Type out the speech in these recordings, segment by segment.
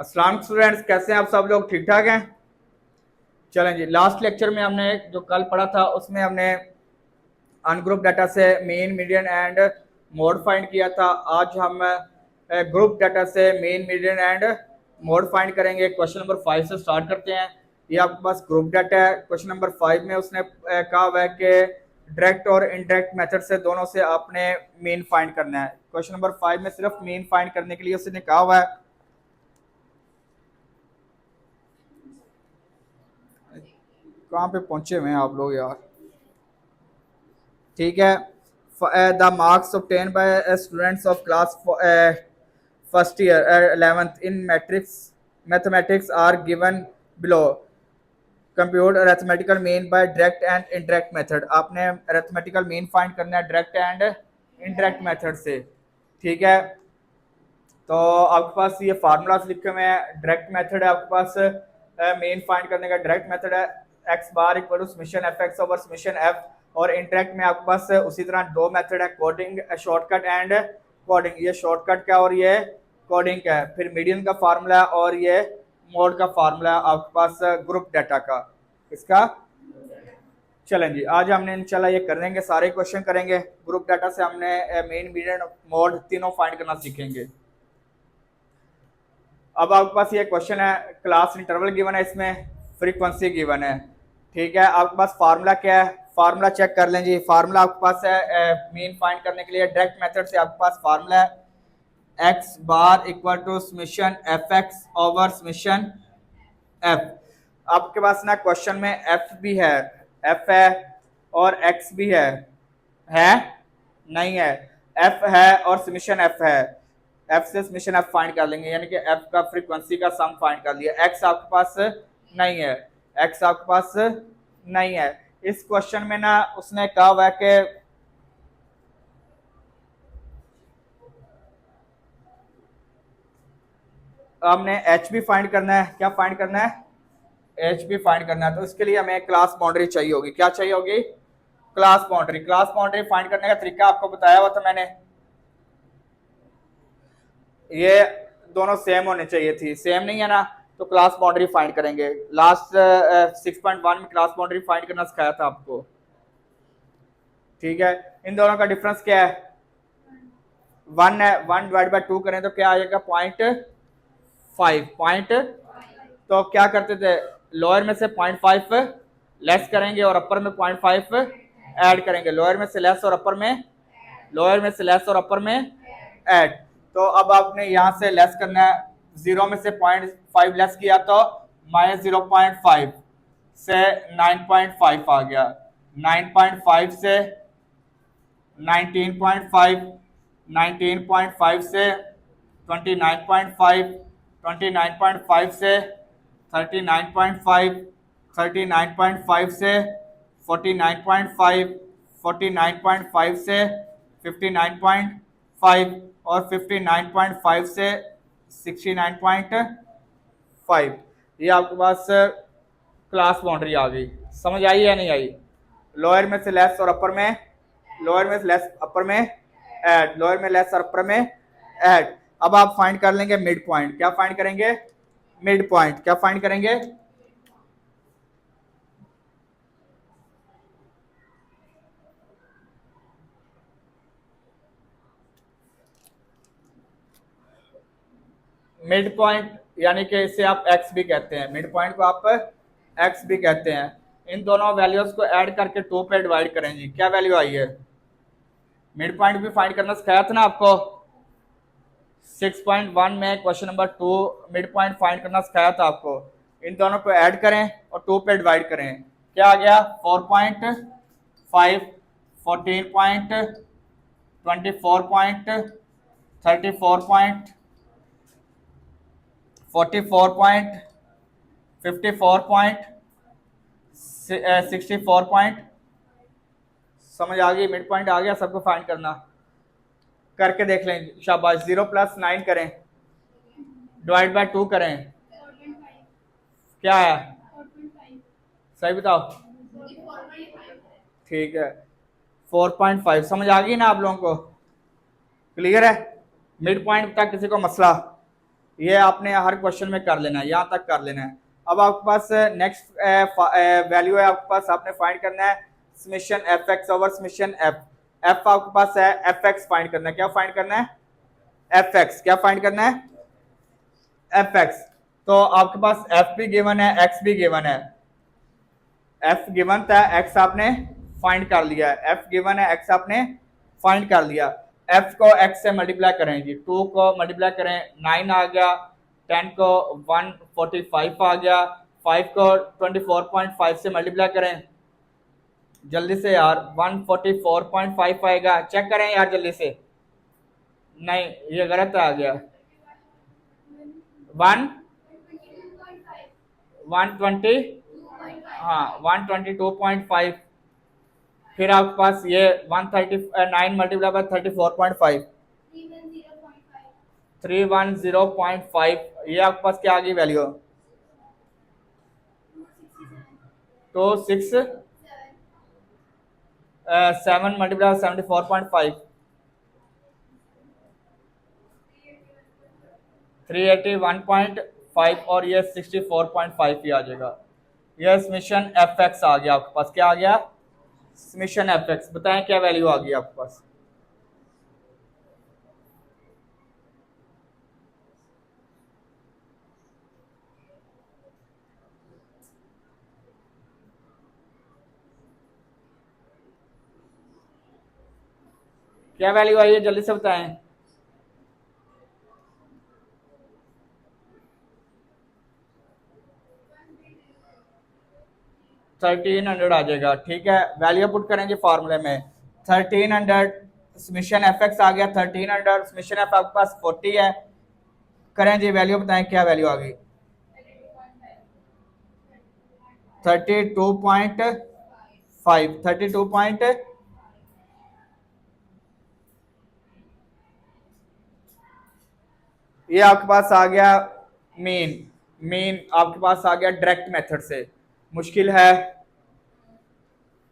अस्सलाम स्टूडेंट्स, कैसे हैं आप सब लोग? ठीक ठाक हैं? चलें जी, लास्ट लेक्चर में हमने जो कल पढ़ा था उसमें हमने अनग्रुप डाटा से mean, median and mode find किया था। आज हम ग्रुप डाटा से mean, median and mode find करेंगे। क्वेश्चन नंबर 5 से स्टार्ट करते हैं। ये आपके पास ग्रुप डाटा है। क्वेश्चन नंबर 5 में उसने कहा हुआ है कि डायरेक्ट और इनडायरेक्ट मेथड से दोनों से आपने मीन फाइंड करना है। क्वेश्चन नंबर 5 में सिर्फ मीन फाइंड करने के लिए उसने कहा हुआ है। कहाँ पे पहुंचे हुए हैं आप लोग यार? ठीक है। The marks obtain by students of class first year 11th in matrix mathematics are given below. Compute arithmetical mean by direct and indirect method. आपने अरिथमेटिकल मीन फाइंड करना है डायरेक्ट एंड इनडायरेक्ट मेथड से। ठीक है, तो आपके पास ये formulas लिखे हुए हैं। डायरेक्ट मेथड है आपके पास, मेन फाइंड करने का डायरेक्ट मेथड है x bar equal to summation f x over summation f. और इंटरेक्ट में आपके पास उसी तरह दो मेथड है, कोडिंग शॉर्टकट एंड कोडिंग। ये शॉर्टकट का और ये कोडिंग का है। फिर मीडियन का फार्मूला है और ये मोड का फार्मूला है आपके पास ग्रुप डाटा का। इसका चलें जी, आज हमने इंशाल्लाह ये करेंगे, सारे क्वेश्चन करेंगे। ग्रुप डाटा से हमने मेन, मीडियन, मोड तीनों फाइंड करना सीखेंगे। अब आपके पास ये क्वेश्चन है, क्लास इंटरवल गिवन है, इसमें फ्रीक्वेंसी गिवन है। ठीक है, आपके पास फार्मूला क्या है? फार्मूला चेक कर लें जी। फार्मूला आपके पास है मीन फाइंड करने के लिए डायरेक्ट मेथड से आपके पास फार्मूला है x bar equal to summation f x over summation f. आपके पास ना क्वेश्चन में एफ भी है, एफ है और एक्स भी है नहीं है। एफ है और समेशन एफ है। एफ से समेशन एफ फाइंड कर लेंगे, यानी कि एफ का फ्रीक्वेंसी का सम फाइंड कर लिया। एक्स आपके पास नहीं है, एक्स आपके पास नहीं है। इस क्वेश्चन में ना उसने कहा हुआ है कि हमने एच भी फाइंड करना है। क्या फाइंड करना है? एच भी फाइंड करना है। तो इसके लिए हमें क्लास बाउंड्री चाहिए होगी। क्या चाहिए होगी? Class boundary. Class boundary find करने का तरीका आपको बताया हुआ था मैंने। ये दोनों सेम होने चाहिए थी, सेम नहीं है ना, तो क्लास बाउंड्री फाइंड करेंगे। लास्ट 6.1 में क्लास बाउंड्री फाइंड करना सिखाया था आपको। ठीक है, इन दोनों का डिफरेंस क्या है? 1 है। 1 डिवाइड बाई 2 करें तो क्या आ जाएगा? 0.5 पॉइंट। तो क्या करते थे, लोअर में से 0.5 लेस करेंगे और अपर में 0.5 ऐड करेंगे। लोअर में से लेस और अपर में, लोअर में से लेस और अपर में ऐड। तो अब आपने यहाँ से लेस करना है। 0 में से 0.5 लेस किया तो -0.5 से 9.5 आ गया। 9.5 से 19.5, 19.5 से 29.5, 29.5 से 39.5, 39.5 से 49.5, 49.5 से 59.5 और 59.5 से 69.5। ये आपके पास क्लास बाउंड्री आ गई। समझ आई या नहीं आई? लोअर में से लेस और अपर में, लोअर में से लेस अपर में ऐड, लोअर में लेस और अपर में ऐड। अब आप फाइंड कर लेंगे मिड पॉइंट। क्या फाइंड करेंगे? Mid point. क्या फाइंड करेंगे? मिड पॉइंट यानी कि इसे आप एक्स भी कहते हैं, मिड पॉइंट को आप एक्स भी कहते हैं। इन दोनों वैल्यूज को ऐड करके 2 पे डिवाइड करें जी। क्या वैल्यू आई है? मिड पॉइंट भी फाइंड करना सिखाया था ना आपको 6.1 में। Question number 2 mid point find करना सिखाया था आपको। इन दोनों को ऐड करें और 2 पे डिवाइड करें। क्या आ गया? 4.5, 14 point, 24 point, 34 point, 44 point, 54 point, 64 point. समझ आ गई? मिड पॉइंट आ गया। सबको फाइंड करना करके देख लें। शाबाश। 0 + 9 करें, डिवाइड बाय 2 करें। क्या है? सही बताओ। ठीक है, 4.5। समझ आ गई ना आप लोगों को? क्लियर है? मिड पॉइंट तक किसी को मसला? ये आपने हर क्वेश्चन में कर लेना है, यहाँ तक कर लेना है। अब आपके पास नेक्स्ट वैल्यू है आपके पास, आपने फाइंड करना है summation f x over summation F. F आपके पास है, एफ एक्स फाइंड करना है। क्या फाइंड करना है? F x. क्या फाइंड करना है? F x. तो आपके पास एफ भी गिवन है, एक्स भी गिवन है। एफ गिवन था, एक्स आपने फाइंड कर लिया है। एफ गिवन है, एक्स आपने फाइंड कर लिया। एफ को एक्स से मल्टीप्लाई करें जी, 2 को मल्टीप्लाई करें 9 आ गया, 10 को 145 आ गया, 5 को 24.5 से मल्टीप्लाई करें जल्दी से यार, 144.5 आएगा। चेक करें यार जल्दी से। नहीं, ये गलत आ गया। 120, हाँ 122.5। फिर आपके पास ये 139 मल्टीप्लाई बाय 34.5, 310.5। ये आपके पास क्या आ गई वैल्यू? 267 मल्टीप्लाई 74.5, 381.5 और ये 64.5 ही आ जाएगा। यह समेशन एफ एक्स आ गया आपके पास। क्या आ गया? Summation f x. बताएं क्या वैल्यू आ गई आपके पास? क्या वैल्यू आई है, जल्दी से बताएं। $1300 आ जाएगा। ठीक है, वैल्यू पुट करेंगे फार्मूले में। 1300 समेशन एफ एक्स आ गया 1300, समेशन एफ आपके पास 40 है। करें जी वैल्यू, बताएं क्या वैल्यू आ गई? 32.5, 32. ये आपके पास आ गया मीन। मीन आपके पास आ गया डायरेक्ट मेथड से। मुश्किल है,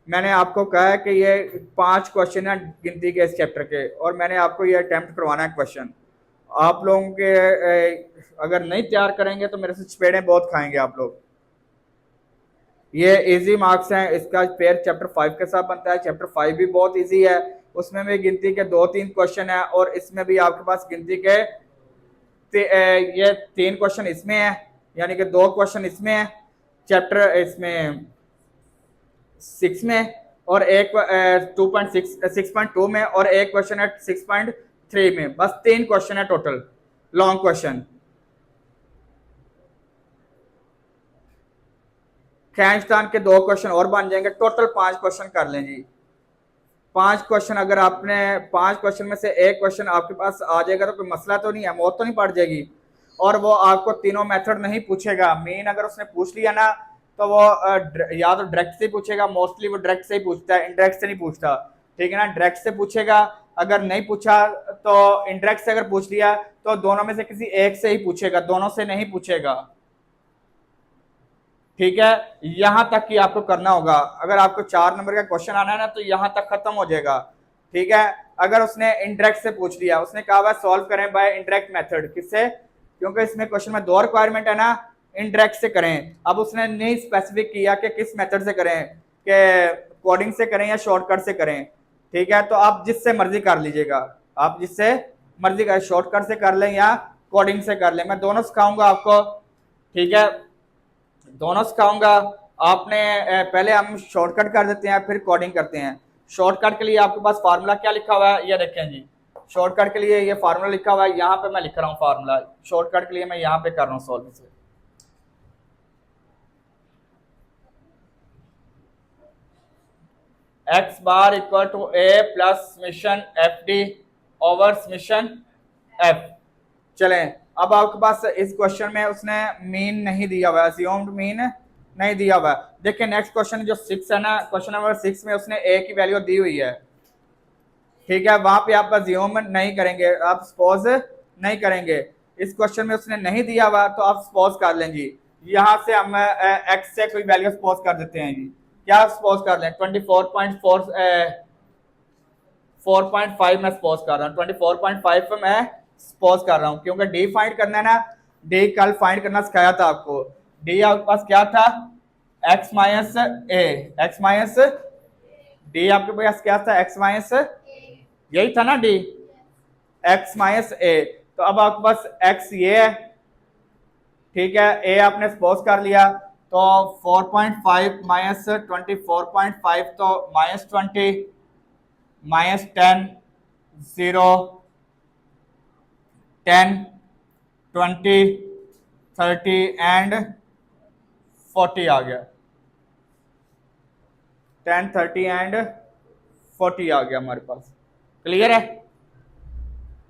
मैंने आपको कहा है कि ये 5 क्वेश्चन है गिनती के इस चैप्टर के, और मैंने आपको ये अटेम्प्ट करवाना है क्वेश्चन। आप लोगों के अगर नहीं तैयार करेंगे तो मेरे से चपेड़े बहुत खाएंगे आप लोग। ये इजी मार्क्स हैं, इसका पेयर चैप्टर 5 के साथ बनता है। चैप्टर 5 भी बहुत इजी है, उसमें भी गिनती के 2-3 क्वेश्चन है, और इसमें भी आपके पास गिनती के ये 3 क्वेश्चन इसमें है, यानी कि 2 क्वेश्चन इसमें है चैप्टर इसमें 6 में, और एक 6.2 में, और एक क्वेश्चन है 6.3 में। बस 3 क्वेश्चन है टोटल लॉन्ग क्वेश्चन। खैंचतान के 2 क्वेश्चन और बन जाएंगे, टोटल 5 क्वेश्चन कर लें जी। 5 क्वेश्चन, अगर आपने 5 क्वेश्चन में से एक क्वेश्चन आपके पास आ जाएगा तो कोई मसला तो नहीं है, मौत तो नहीं पड़ जाएगी। और वो आपको तीनों मेथड नहीं पूछेगा। मेन अगर उसने पूछ लिया ना तो वो या तो डायरेक्ट से पूछेगा, मोस्टली वो डायरेक्ट से ही पूछता है, इनडायरेक्ट से नहीं पूछता। ठीक है ना, डायरेक्ट से पूछेगा। अगर नहीं पूछा तो इनडायरेक्ट से अगर पूछ लिया तो दोनों में से किसी एक से ही पूछेगा, दोनों से नहीं पूछेगा। ठीक है, यहां तक कि आपको करना होगा। अगर आपको 4 नंबर का क्वेश्चन आना है ना तो यहां तक खत्म हो जाएगा। ठीक है, अगर उसने इनडायरेक्ट से पूछ लिया, उसने कहा हुआ सॉल्व करें बाय इनडायरेक्ट मेथड, किससे? क्योंकि इसमें क्वेश्चन में 2 रिक्वायरमेंट है ना, इनडायरेक्ट से करें। अब उसने नहीं स्पेसिफिक किया कि किस मेथड से करें, कि कोडिंग से करें या शॉर्टकट से करें। ठीक है, तो आप जिससे मर्जी कर लीजिएगा, आप जिससे मर्जी करें, शॉर्टकट से कर लें या कोडिंग से कर लें। मैं दोनों सिखाऊंगा आपको। ठीक है, दोनों सिखाऊंगा। आपने पहले हम शॉर्टकट कर देते हैं, फिर कोडिंग करते हैं। शॉर्टकट के लिए आपके पास फार्मूला क्या लिखा हुआ है, ये देखें जी। शॉर्टकट के लिए ये फार्मूला लिखा हुआ है, यहाँ पे मैं लिख रहा हूँ फार्मूला। शॉर्टकट के लिए मैं यहाँ पे कर रहा हूँ सॉल्व से। X bar equal to a plus summation f d over summation f. चलें, अब आपके पास इस क्वेश्चन में उसने मीन नहीं दिया हुआ, अज्यूम्ड मीन नहीं दिया हुआ। देखिए नेक्स्ट क्वेश्चन जो 6 है ना, क्वेश्चन नंबर 6 में उसने ए की वैल्यू दी हुई है। ठीक है, वहां पे आप अज्यूम नहीं करेंगे, आप सपोज नहीं करेंगे। इस क्वेश्चन में उसने नहीं दिया हुआ तो आप सपोज कर लें जी। यहाँ से हम एक्स से कोई वैल्यू सपोज कर देते हैं जी। क्या सपोज कर लें? 4.5 मैं सपोज कर रहा हूँ, 24.5 पे मैं सपोज कर रहा हूँ, क्योंकि डी फाइंड करना है ना, डी कल फाइंड करना सिखाया था आपको। डी आपके पास क्या था, एक्स माइनस ए, एक्स माइनस डी आपके पास क्या था, एक्स माइनस, यही था ना डी, एक्स माइनस ए। तो अब आपके पास एक्स ये है, ठीक है, ए आपने सपोज कर लिया, तो 4.5 माइनस 24.5 तो -20 -10 0 10 20 30 एंड 40 आ गया, 10 30 एंड 40 आ गया हमारे पास। क्लियर है।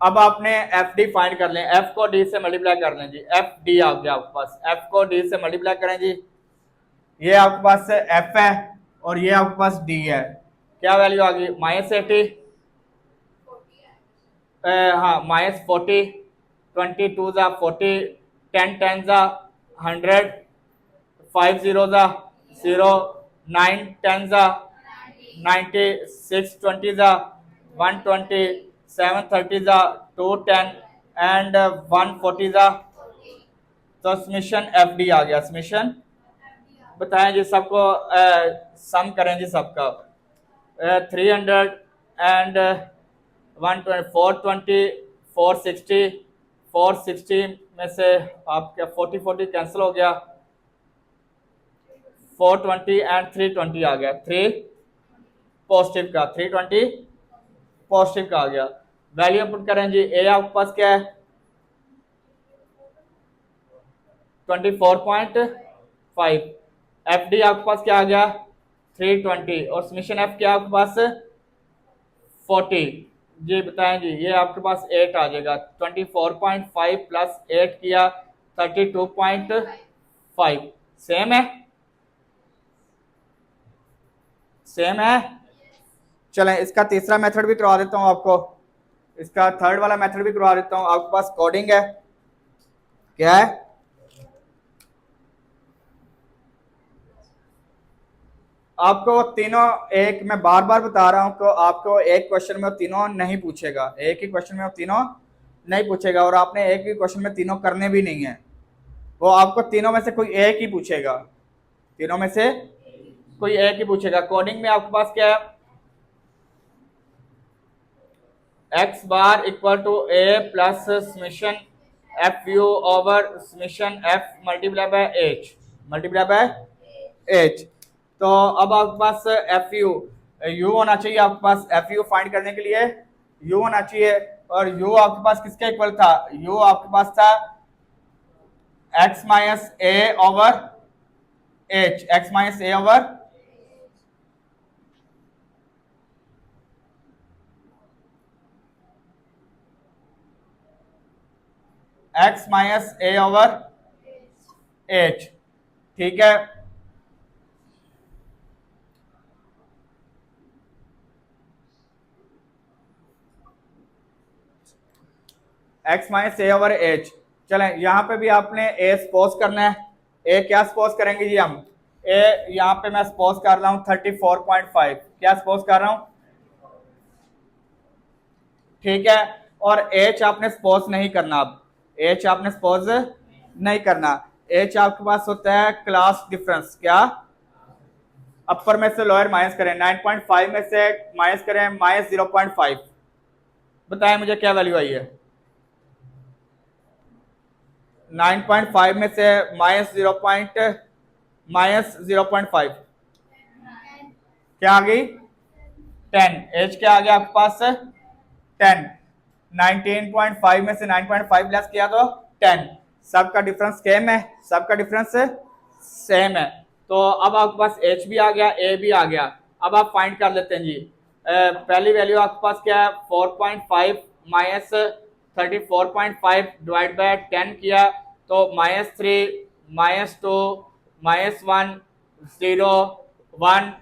अब आपने एफ डी फाइंड कर लें, एफ को डी से मल्टीप्लाई कर लें जी, एफ डी आ गया आपके पास, एफ को डी से मल्टीप्लाई करें जी, ये आपके पास एफ है और ये आपके पास डी है, क्या वैल्यू आ गई, -80, हाँ -40, 22 जा 40, 10 10 जा 100, 5 0 जा 0, 9 10 जा 90, 6 20 जा 120, 7 30 जा 210 एंड 140 जा, तो समीशन एफ डी आ गया। समीशन बताएं जी सबको, सम करें जी सबका, 300 एंड 120, 420, 460, 460 में से आपका 40 40 कैंसिल हो गया, 420 एंड 320 आ गया, 3 पॉजिटिव का, 320 पॉजिटिव का आ गया। वैल्यू पुट करें जी, ए आपके पास क्या है 24.5, एफ डी आपके पास क्या आ गया 320 और समीशन एफ क्या आपके पास 40 जी, बताएं जी, ये आपके पास 8 आ जाएगा, 24.5 प्लस 8 किया 32.5, सेम है, सेम है। चलें इसका तीसरा मेथड भी करवा देता हूं आपको, इसका थर्ड वाला मेथड भी करवा देता हूं। आपके पास कोडिंग है, क्या है, आपको तीनों, एक मैं बार बार बता रहा हूं कि आपको एक क्वेश्चन में तीनों नहीं पूछेगा, एक ही क्वेश्चन में तीनों नहीं पूछेगा और आपने एक ही क्वेश्चन में तीनों करने भी नहीं है, वो आपको तीनों में से कोई एक ही पूछेगा, तीनों में से कोई एक ही पूछेगा। कोडिंग में आपके पास क्या है, x bar equal to a plus summation f u over summation f multiply by h, multiply by h. तो अब आपके पास एफ यू, यू होना चाहिए आपके पास, एफ यू फाइंड करने के लिए यू होना चाहिए, और यू आपके पास किसके इक्वल था, यू आपके पास था एक्स माइनस ए ओवर एच, एक्स माइनस ए ओवर एक्स माइनस ए ओवर एच, ठीक है। एक्स माइनस ए ओवर एच, चलें यहाँ पे भी आपने ए सपोज करना है, ए क्या सपोज करेंगे जी हम, ए यहाँ पे मैं सपोज कर रहा हूँ 34.5, क्या सपोज कर रहा हूँ, ठीक है, और एच आपने सपोज नहीं करना, अब एच आपने सपोज नहीं करना, एच आपके पास होता है क्लास डिफरेंस, क्या, अपर में से लोअर माइनस करें, 9.5 में से माइनस करें -0.5, बताएं मुझे क्या वैल्यू आई है, 9.5 में से -0.5 क्या आ गई 10, एच क्या आ गया आपके पास 10, 19.5 में से 9.5 लेस किया तो 10, सबका डिफरेंस सेम है, सबका डिफरेंस सेम है। तो अब आपके पास एच भी आ गया, ए भी आ गया। अब आप फाइंड कर लेते हैं जी, पहली वैल्यू आपके पास क्या है 4.5 माइनस 34.5 डिवाइड बाय 10 किया तो -3 -2 -1 0 1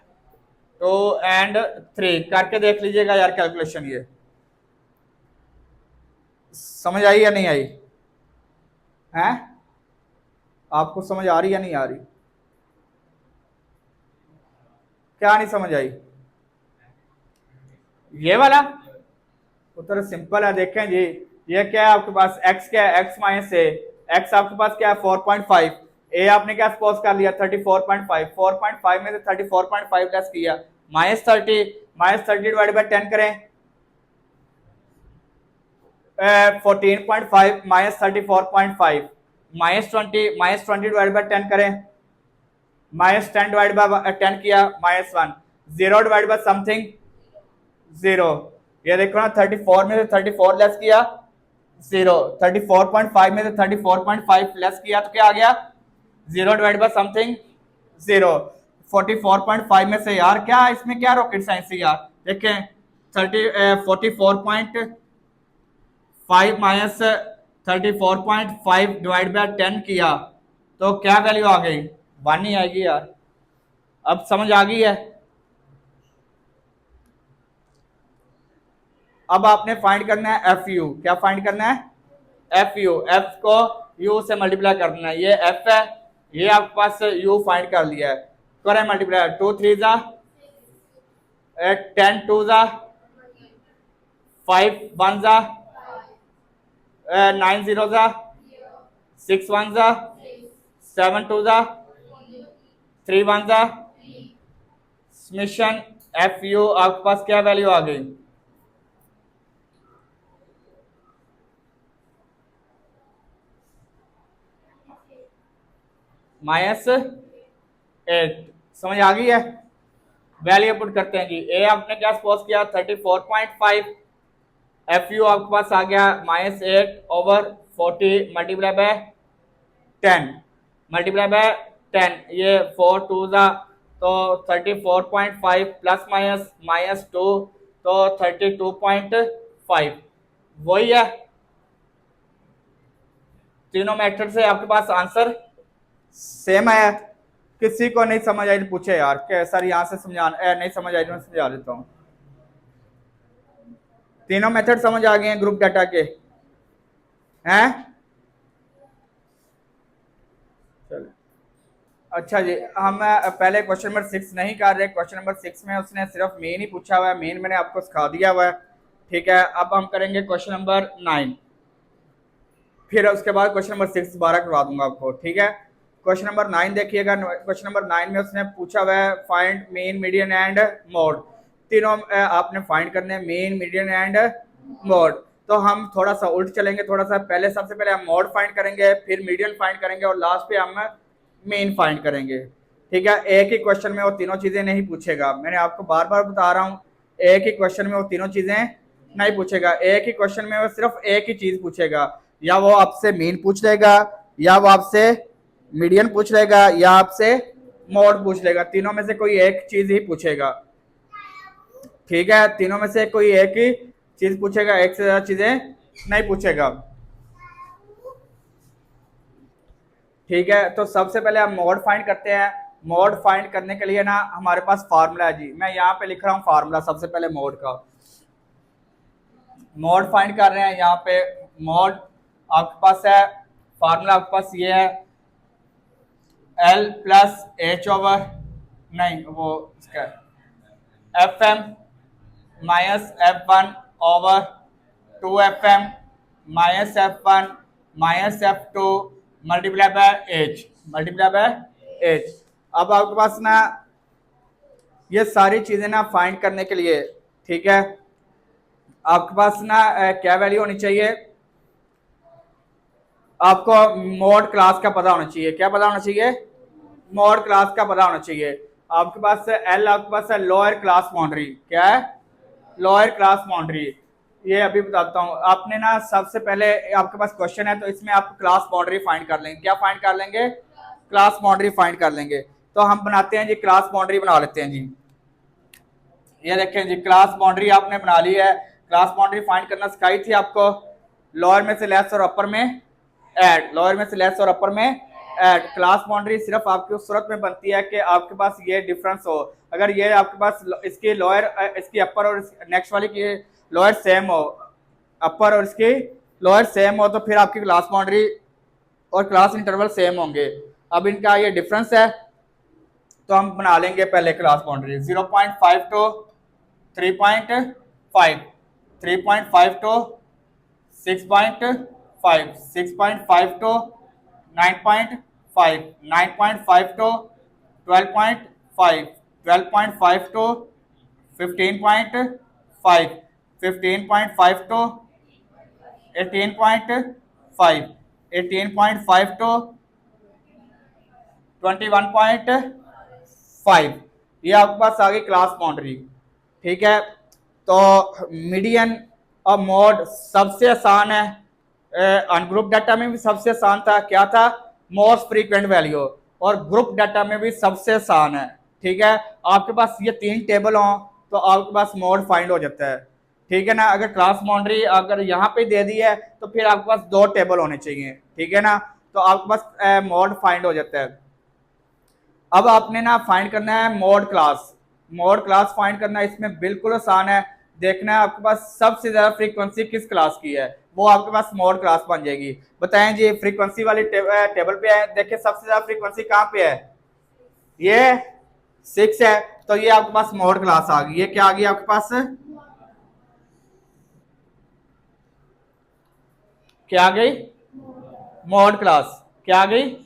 2 एंड 3 करके देख लीजिएगा यार कैलकुलेशन, ये समझ आई या नहीं आई है, आपको समझ आ रही या नहीं आ रही, क्या नहीं समझ आई, ये वाला उत्तर सिंपल है, देखें जी, ये क्या है आपके पास x क्या है, x माइनस ए, एक्स आपके पास क्या है 4.5, ए आपने क्या सपोज कर लिया 34.5, 4.5 में से 34.5 लेस किया -30 डिवाइड बाय 10 करें 14.5 -34.5 -20 डिवाइड बाय 10 करें -10 डिवाइड बाय 10 किया -1 0 डिवाइड बाय समथिंग 0। ये देखो ना 34 में से 34 लेस किया 0, 34.5 में से 34.5 लेस किया तो क्या आ गया 0 डिवाइड बाय समथिंग 0। 44.5 में से यार क्या इसमें क्या रॉकेट साइंस है यार, देखें 44.5 माइनस 34.5 डिवाइड बाय 10 किया तो क्या वैल्यू आ गई 1 ही आएगी यार। अब समझ आ गई है। अब आपने फाइंड करना है एफ यू, क्या फाइंड करना है एफ यू, एफ को यू से मल्टीप्लाई करना है, ये एफ है, ये आपके पास यू फाइंड कर लिया है, करें मल्टीप्लाई 2 3 जा 10 2 जा 5 1 जा 9 0 जा 6 1 जा 7 2 जा 3 1 जा समेशन एफ यू आपके पास क्या वैल्यू आ गई -8। समझ आ गई है। वैल्यू पुट करते हैं जी, ए आपने क्या सपोज किया 34.5, एफ यू आपके पास आ गया -8/40 मल्टीप्लाई बाय 10 मल्टीप्लाई बाय 10, ये 4 2 जा तो 34.5 प्लस माइनस -2 तो 32.5 वही है। तीनों मेथड से आपके पास आंसर सेम है। किसी को नहीं समझ आई पूछे यार कि सर यहाँ से समझाना नहीं समझ आई तो मैं समझा देता हूँ। तीनों मेथड समझ आ गए हैं ग्रुप डाटा के हैं। चलो अच्छा जी, हम पहले क्वेश्चन नंबर 6 नहीं कर रहे। क्वेश्चन नंबर 6 में उसने सिर्फ मेन ही पूछा हुआ है, मेन मैंने आपको सिखा दिया हुआ है, ठीक है। अब हम करेंगे क्वेश्चन नंबर 9, फिर उसके बाद क्वेश्चन नंबर 6 दोबारा करवा दूंगा आपको, ठीक है। क्वेश्चन नंबर 9 देखिएगा। क्वेश्चन नंबर 9 में उसने पूछा हुआ है find mean median and mode. तीनों आपने फाइंड करने हैं, मीन मीडियन एंड मोड। तो हम थोड़ा सा उल्ट चलेंगे, थोड़ा सा पहले सबसे पहले हम मोड फाइंड करेंगे, फिर मीडियन फाइंड करेंगे और लास्ट पे हम मीन फाइंड करेंगे, ठीक है। एक ही क्वेश्चन में वो तीनों चीजें नहीं पूछेगा, मैंने आपको बार बार बता रहा हूँ, एक ही क्वेश्चन में वो तीनों चीजें नहीं पूछेगा। एक ही क्वेश्चन में वो सिर्फ एक ही चीज पूछेगा, या वो आपसे मीन पूछ लेगा, या वो आपसे मीडियन पूछ लेगा, या आपसे मोड पूछ लेगा। तीनों में से कोई एक चीज ही पूछेगा, ठीक है। तीनों में से कोई एक ही चीज पूछेगा, एक से ज्यादा चीजें नहीं पूछेगा, ठीक है। तो सबसे पहले हम मोड फाइंड करते हैं। मोड फाइंड करने के लिए ना हमारे पास फार्मूला है जी, मैं यहाँ पे लिख रहा हूँ फार्मूला सबसे पहले मोड का। मोड फाइंड कर रहे हैं, यहाँ पे मोड आपके पास है, फार्मूला आपके पास ये है L प्लस एच ओवर नहीं वो इसका f m minus F1 over 2FM minus F1 minus F2 multiply by h. अब आपके पास ना ये सारी चीजें ना फाइंड करने के लिए, ठीक है, आपके पास ना क्या वैल्यू होनी चाहिए, आपको मोड क्लास का पता होना चाहिए। क्या पता होना चाहिए, मोड क्लास का पता होना चाहिए। आपके पास एल आपके पास है लोअर क्लास बाउंड्री, क्या है लोअर क्लास बाउंड्री, ये अभी बताता हूँ। आपने ना सबसे पहले आपके पास क्वेश्चन है तो इसमें आप क्लास बाउंड्री फाइंड कर लेंगे। क्या फाइंड कर लेंगे, क्लास बाउंड्री फाइंड कर लेंगे। तो हम बनाते हैं जी, क्लास बाउंड्री बना लेते हैं जी। ये देखें जी, क्लास बाउंड्री आपने बना ली है। क्लास बाउंड्री फाइंड करना सिखाई थी आपको, लोअर में से लेस और अपर में ऐड, लोअर में से लेस और अपर में ऐड। क्लास बाउंड्री सिर्फ आपकी उस सूरत में बनती है कि आपके पास ये डिफरेंस हो। अगर ये आपके पास इसकी लोअर इसकी अपर और नेक्स्ट वाली की लोअर सेम हो, अपर और इसकी लोअर सेम हो, तो फिर आपकी क्लास बाउंड्री और क्लास इंटरवल सेम होंगे। अब इनका ये डिफरेंस है तो हम बना लेंगे पहले class boundary 0.5 to 3.5, 3.5 to 6.5, 6.5 to 9.5, 9.5 to 12.5, 12.5 to 15.5, 15.5 to 18.5, 18.5 to 21.5, ये आपके पास आ गई क्लास बाउंड्री। ठीक है, तो मीडियन और मोड सबसे आसान है, अनग्रुप डाटा में भी सबसे आसान था, क्या था, मोस्ट फ्रीक्वेंट वैल्यू, और ग्रुप डाटा में भी सबसे आसान है। ठीक है, आपके पास ये तीन टेबल हों तो आपके पास मोड फाइंड हो जाता है। ठीक है ना, अगर क्लास बाउंड्री अगर यहाँ पे दे दी है तो फिर आपके पास दो टेबल होने चाहिए। ठीक है ना, तो आपके पास मोड फाइंड हो जाता है। अब आपने ना फाइंड करना है mode class, mode class find करना है, इसमें बिल्कुल आसान है। देखना है आपके पास सबसे ज्यादा फ्रीक्वेंसी किस क्लास की है, वो आपके पास मोड क्लास बन जाएगी। बताएं जी, फ्रीक्वेंसी वाली टेबल पे है, देखिए सबसे ज्यादा फ्रीक्वेंसी कहाँ पे है, ये 6 है, तो ये आपके पास मोड क्लास आ गई। ये क्या आ गई आपके पास, क्या आ गई, मोड क्लास, क्या आ गई।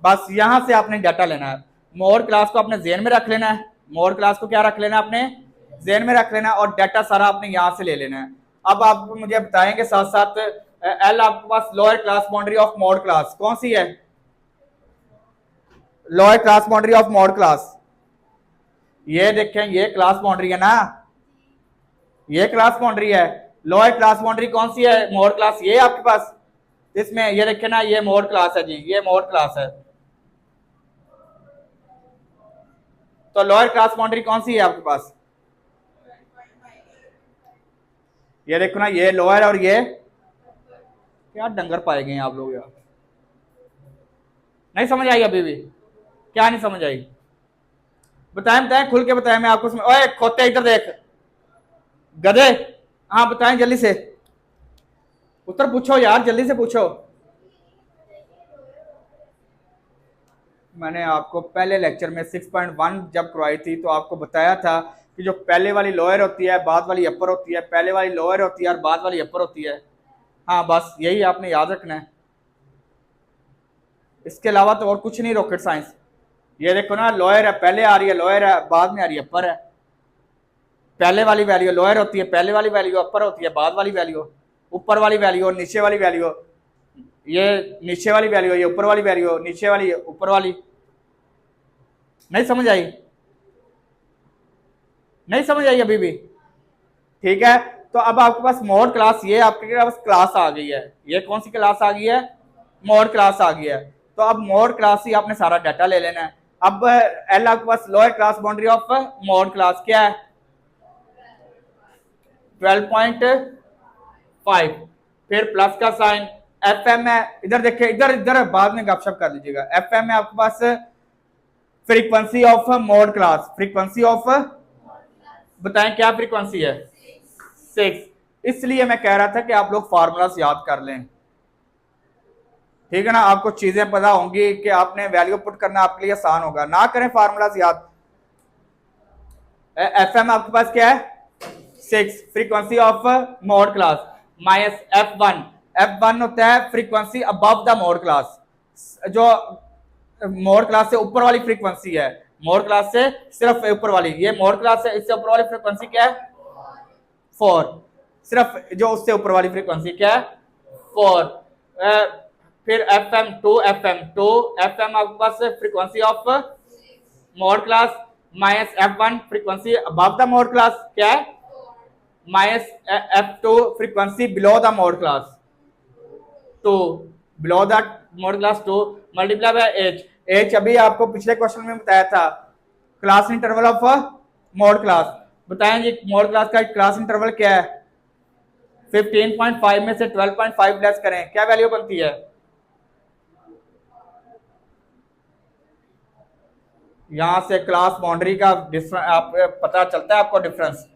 बस यहां से आपने डाटा लेना है, मोड क्लास को आपने जेन में रख लेना है, मोड क्लास को क्या रख लेना है आपने, जेन में रख लेना है, और डाटा सारा आपने यहां से ले लेना है। अब आप मुझे बताएंगे साथ साथ, एल आपके पास lower class boundary of mode class कौन सी है, lower class boundary of mode class, ये देखें, ये क्लास बाउंड्री है ना, ये क्लास बाउंड्री है। लोअर क्लास बाउंड्री कौन सी है, मोड क्लास, ये आपके पास, इसमें ये देखे ना, ये मोड क्लास है जी, ये मोड क्लास है। तो लोअर क्लास बाउंड्री कौन सी है आपके पास, ये देखो ना, ये लोअर, और ये क्या डंगर पाए गए आप लोग यार, नहीं समझ आई अभी भी, क्या नहीं समझ आई, बताएं बताएं, खुल के बताएं, मैं आपको ओए खोते इधर देख गधे, हाँ बताएं जल्दी से, उत्तर पूछो यार, जल्दी से पूछो। मैंने आपको पहले लेक्चर में 6.1 जब करवाई थी तो आपको बताया था कि जो पहले वाली लोअर होती है बाद वाली अपर होती है, पहले वाली लोअर होती है और बाद वाली अपर होती है। हाँ बस यही आपने याद रखना है, इसके अलावा तो और कुछ नहीं रॉकेट साइंस। ये देखो ना, लोअर है, पहले आ रही है लोअर है, बाद में आ रही है अपर है, पहले वाली वैल्यू लोअर होती है, पहले वाली वैल्यू अपर होती है, बाद वाली वैल्यू ऊपर वाली वैल्यू और नीचे वाली वैल्यू, ये नीचे वाली वैल्यू, ये ऊपर वाली वैल्यू, नीचे वाली ऊपर वाली। नहीं समझ आई, नहीं समझ आई अभी भी, ठीक है। तो अब आपके पास मोड क्लास, ये आपके पास क्लास आ गई है, ये कौन सी क्लास आ गई है, मोड क्लास आ गई है। तो अब मोड क्लास ही आपने सारा डाटा ले लेना है। अब एल आपके पास lower class boundary of mode class क्या है, 12.5, फिर प्लस का साइन, एफ एम है, इधर देखिए, इधर इधर बाद में गपशप कर लीजिएगा। एफ एम है आपके पास frequency of mode class, frequency of, बताएं क्या फ्रीक्वेंसी है, 6। इसलिए मैं कह रहा था कि आप लोग फार्मूलास याद कर लें, ठीक है ना, आपको चीजें पता होंगी कि आपने वैल्यू पुट करना आपके लिए आसान होगा, ना करें फार्मूलास याद। एफ एम आपके पास क्या है, 6, frequency of mode class minus F1, F1 होता है frequency above the mode class, जो मोड क्लास से ऊपर वाली फ्रीक्वेंसी है, मोड क्लास से सिर्फ ऊपर वाली, ये मोड क्लास है, इससे ऊपर वाली फ्रीक्वेंसी क्या है, 4, सिर्फ जो उससे ऊपर वाली फ्रीक्वेंसी क्या है, 4। फिर FM2, FM2, FM आपके पास frequency of mode class minus F1 frequency above the mode class क्या है, minus F2 frequency below the mode class 2, below the mode class 2 multiply by H. H अभी आपको पिछले क्वेश्चन में बताया था, class interval of mode class. बताएं जी मोड क्लास का क्लास इंटरवल क्या है, 15.5 में से 12.5 लेस करें, क्या वैल्यू बनती है, यहां से क्लास बाउंड्री का डिफरेंस आप पता चलता है आपको, डिफरेंस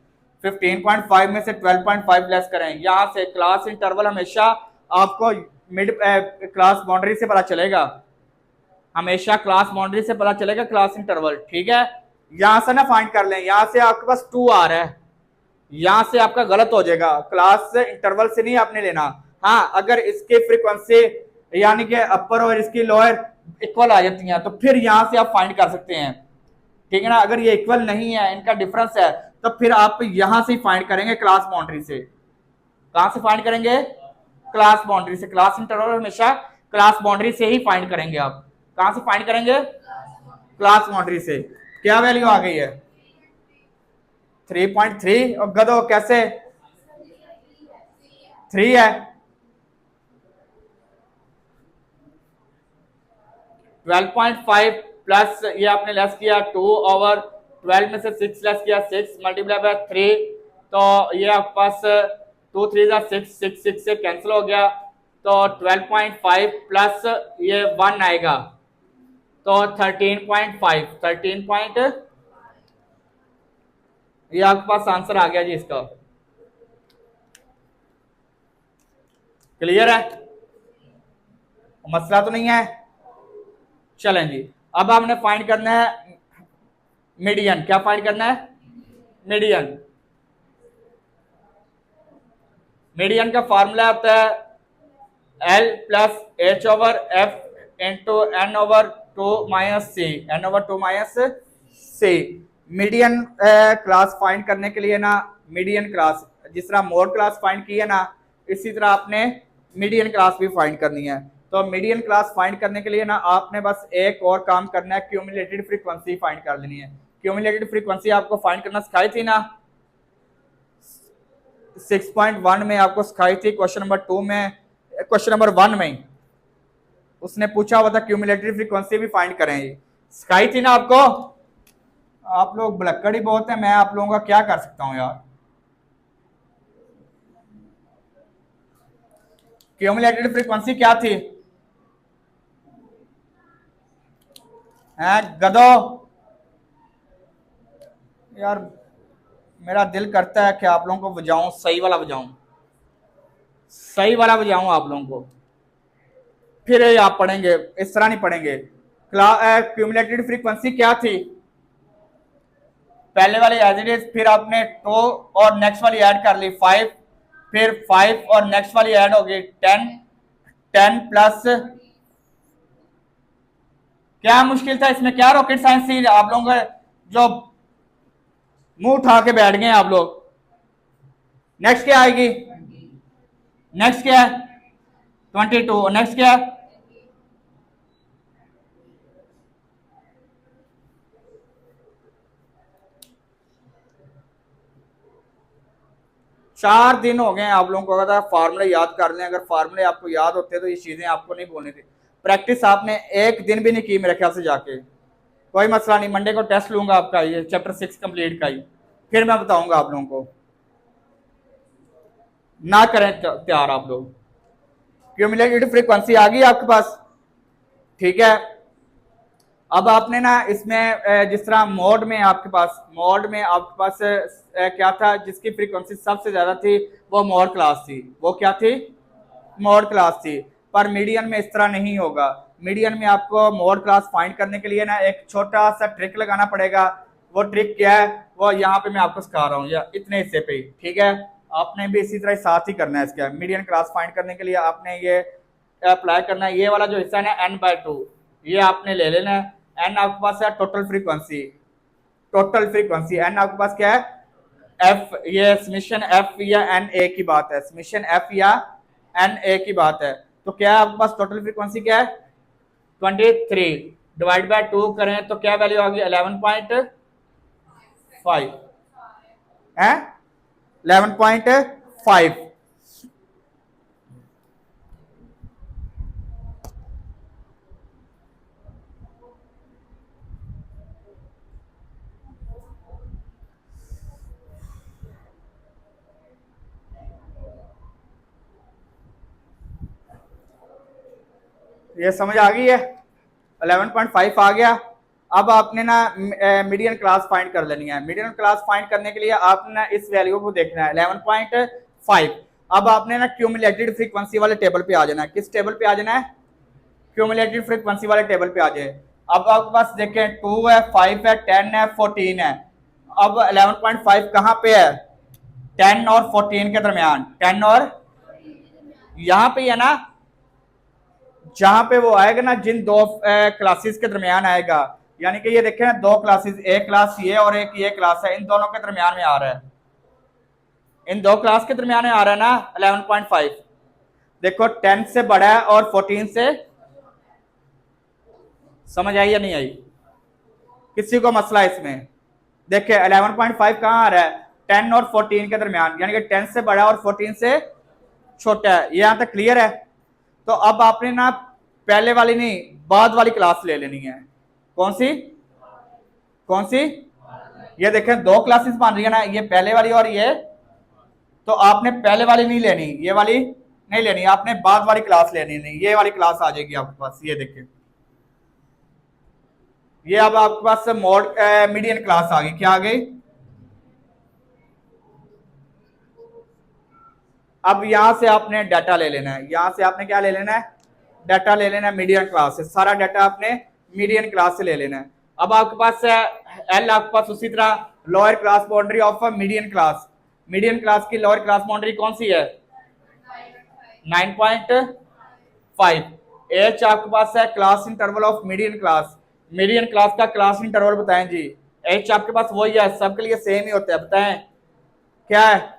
15.5 में से 12.5 लेस करें, यहां से क्लास इंटरवल हमेशा आपको मिड क्लास बाउंड्री से पता चलेगा, हमेशा क्लास बाउंड्री से पता चलेगा क्लास इंटरवल, ठीक है। यहां से ना फाइंड कर लें, यहां से आपके पास 2 आ रहा है, यहां से आपका गलत हो जाएगा, क्लास इंटरवल से नहीं आपने लेना। हाँ अगर इसकी फ्रीक्वेंसी यानी कि अपर और इसकी लोअर इक्वल आ जाती हैं, तो फिर यहां से आप फाइंड कर सकते हैं, ठीक है ना। अगर ये इक्वल नहीं है, इनका डिफरेंस है, तो फिर आप यहां से फाइंड करेंगे क्लास बाउंड्री से। कहां से फाइंड करेंगे? क्लास बाउंड्री से। क्लास इंटरवल हमेशा क्लास बाउंड्री से ही फाइंड करेंगे आप। कहां से फाइंड करेंगे? क्लास बाउंड्री से। क्या वैल्यू आ गई है? 3.3। और गधो कैसे 3 है? 12.5 प्लस ये आपने लेस किया 2/12 में से 6 लेस किया 6 मल्टीप्लाई बाय 3, तो ये आपके पास 2 3 6 6 6 से कैंसिल हो गया, तो 12.5 प्लस ये 1 आएगा, तो 13.5 ये आपके पास आंसर आ गया जी इसका। क्लियर है? मसला तो नहीं है? चलें जी, अब हमने फाइंड करना है मीडियन। क्या फाइंड करना है? मीडियन। मीडियन का फॉर्मूला आता है L plus H over F into N over 2 minus C, N over 2 minus C। Median class find करने के लिए ना, मीडियन क्लास जिस तरह मोड क्लास फाइंड की है ना, इसी तरह आपने मीडियन क्लास भी फाइंड करनी है। तो मीडियन क्लास फाइंड करने के लिए ना आपने बस एक और काम करना है, क्यूमुलेटेड फ्रीक्वेंसी फाइंड कर लेनी है। क्यूमुलेटेड फ्रीक्वेंसी आपको फाइंड करना सिखाई थी ना 6.1 में, आपको सिखाई थी क्वेश्चन नंबर 2 में, क्वेश्चन नंबर 1 में उसने पूछा हुआ था क्यूमुलेटेड फ्रीक्वेंसी भी फाइंड करें, सिखाई थी ना आपको। आप लोग भुलक्कड़ ही बहुत है, मैं आप लोगों का क्या कर सकता हूं यार। क्यूमुलेटेड फ्रीक्वेंसी क्या थी? हैं गधो यार, मेरा दिल करता है कि आप लोगों को बजाऊं, सही वाला बजाऊं, सही वाला बजाऊं आप लोगों को, फिर आप पढ़ेंगे, इस तरह नहीं पढ़ेंगे। क्यूमुलेटेड फ्रीक्वेंसी क्या थी? पहले वाली एज इट इज, फिर आपने 2 और नेक्स्ट वाली ऐड कर ली 5, फिर 5 और नेक्स्ट वाली ऐड होगी 10, 10 प्लस, क्या मुश्किल था इसमें? क्या रॉकेट साइंस थी? आप लोगों का जो मुंह उठा के बैठ गए आप लोग। नेक्स्ट क्या आएगी? नेक्स्ट क्या है? 22। नेक्स्ट क्या है? चार दिन हो गए आप लोगों को कहा था फार्मूले याद कर लें। अगर फार्मूले आपको याद होते तो ये चीजें आपको नहीं बोलनी थी। प्रैक्टिस आपने एक दिन भी नहीं की मेरे ख्याल से जाके। कोई मसला नहीं, मंडे को टेस्ट लूंगा आपका, ये चैप्टर 6 कंप्लीट का ही, फिर मैं बताऊंगा आप लोगों को। ना करें तैयार आप लोग। क्यूमुलेटेड फ्रीक्वेंसी आ गई आपके पास, ठीक है। अब आपने ना इसमें जिस तरह मोड में आपके पास क्या था, जिसकी फ्रीक्वेंसी सबसे ज्यादा थी वो मोड क्लास थी। वो क्या थी? मोड क्लास थी। पर मीडियन में इस तरह नहीं होगा। मीडियन में आपको मोड क्लास फाइंड करने के लिए ना एक छोटा सा ट्रिक लगाना पड़ेगा। वो ट्रिक क्या है? वो यहाँ पे मैं आपको सिखा रहा हूँ, या इतने हिस्से पे, ठीक है। आपने भी इसी तरह साथ ही करना है। इसका मीडियन क्लास फाइंड करने के लिए आपने ये अप्लाई करना है। ये वाला जो हिस्सा है ना n/2, ये आपने ले लेना है। n आपके पास है total frequency. Total frequency n आपके पास क्या है? f, ये समेशन f या n a की बात है, समेशन f या n a की बात है। तो क्या है आपके पास टोटल फ्रीक्वेंसी क्या है? 23 डिवाइड बाय 2 करें तो क्या वैल्यू आ गई? 11.5 है, 11.5। ये समझ आ गई है? 11.5 आ गया। अब आपने ना मीडियन क्लास फाइंड कर लेनी है। मीडियन क्लास फाइंड करने के लिए आपने इस वैल्यू को देखना है 11.5। अब आपने ना क्यूमुलेटेड फ्रीक्वेंसी वाले टेबल पे आ जाना है। किस टेबल पे आ जाना है? क्यूमुलेटेड फ्रीक्वेंसी वाले टेबल पे आ जाए। अब आपके पास देखें 2 है, 5 है, 10 है, 14 है। अब 11.5 कहाँ पे है? 10 और 14 के दरमियान। 10 और यहाँ पे है ना, जहां पे वो आएगा ना, जिन दो क्लासेस के दरमियान आएगा, यानी कि ये देखें ना, दो क्लासेस, एक क्लास ये और एक ये क्लास है, इन दोनों के दरमियान में आ रहा है, इन दो क्लास के दरमियान में आ रहा है ना 11.5। देखो 10 से बड़ा है और 14 से, समझ आई या नहीं आई? किसी को मसला है इसमें? देखिए 11.5 कहाँ आ रहा है? 10 और 14 के दरमियान, यानी कि 10 से बड़ा और 14 से छोटा है। ये यहां तक क्लियर है? तो अब आपने ना पहले वाली नहीं, बाद वाली क्लास ले लेनी है। कौन सी? कौन सी? ये देखें दो क्लासेस बन रही है ना, ये पहले वाली और ये, तो आपने पहले वाली नहीं लेनी, ये वाली नहीं लेनी, आपने बाद वाली क्लास लेनी नहीं, ये वाली क्लास आ जाएगी आपके पास। ये देखिए, ये अब आपके पास मोड मीडियन क्लास आ गई। क्या आ गई? अब यहां से आपने डाटा ले लेना है, यहां से आपने क्या ले लेना है? डाटा ले लेना है मीडियन क्लास से, सारा डाटा आपने मीडियन क्लास से ले लेना है। अब आपके पास एल, आपके पास उसी तरह lower class boundary of median class, median class की लोअर क्लास बाउंड्री कौन सी है? 9.5। एच आपके पास है class interval of median class, median class का क्लास इंटरवल बताएं जी। एच आपके पास वही है, सबके लिए सेम ही होता है, बताएं क्या है?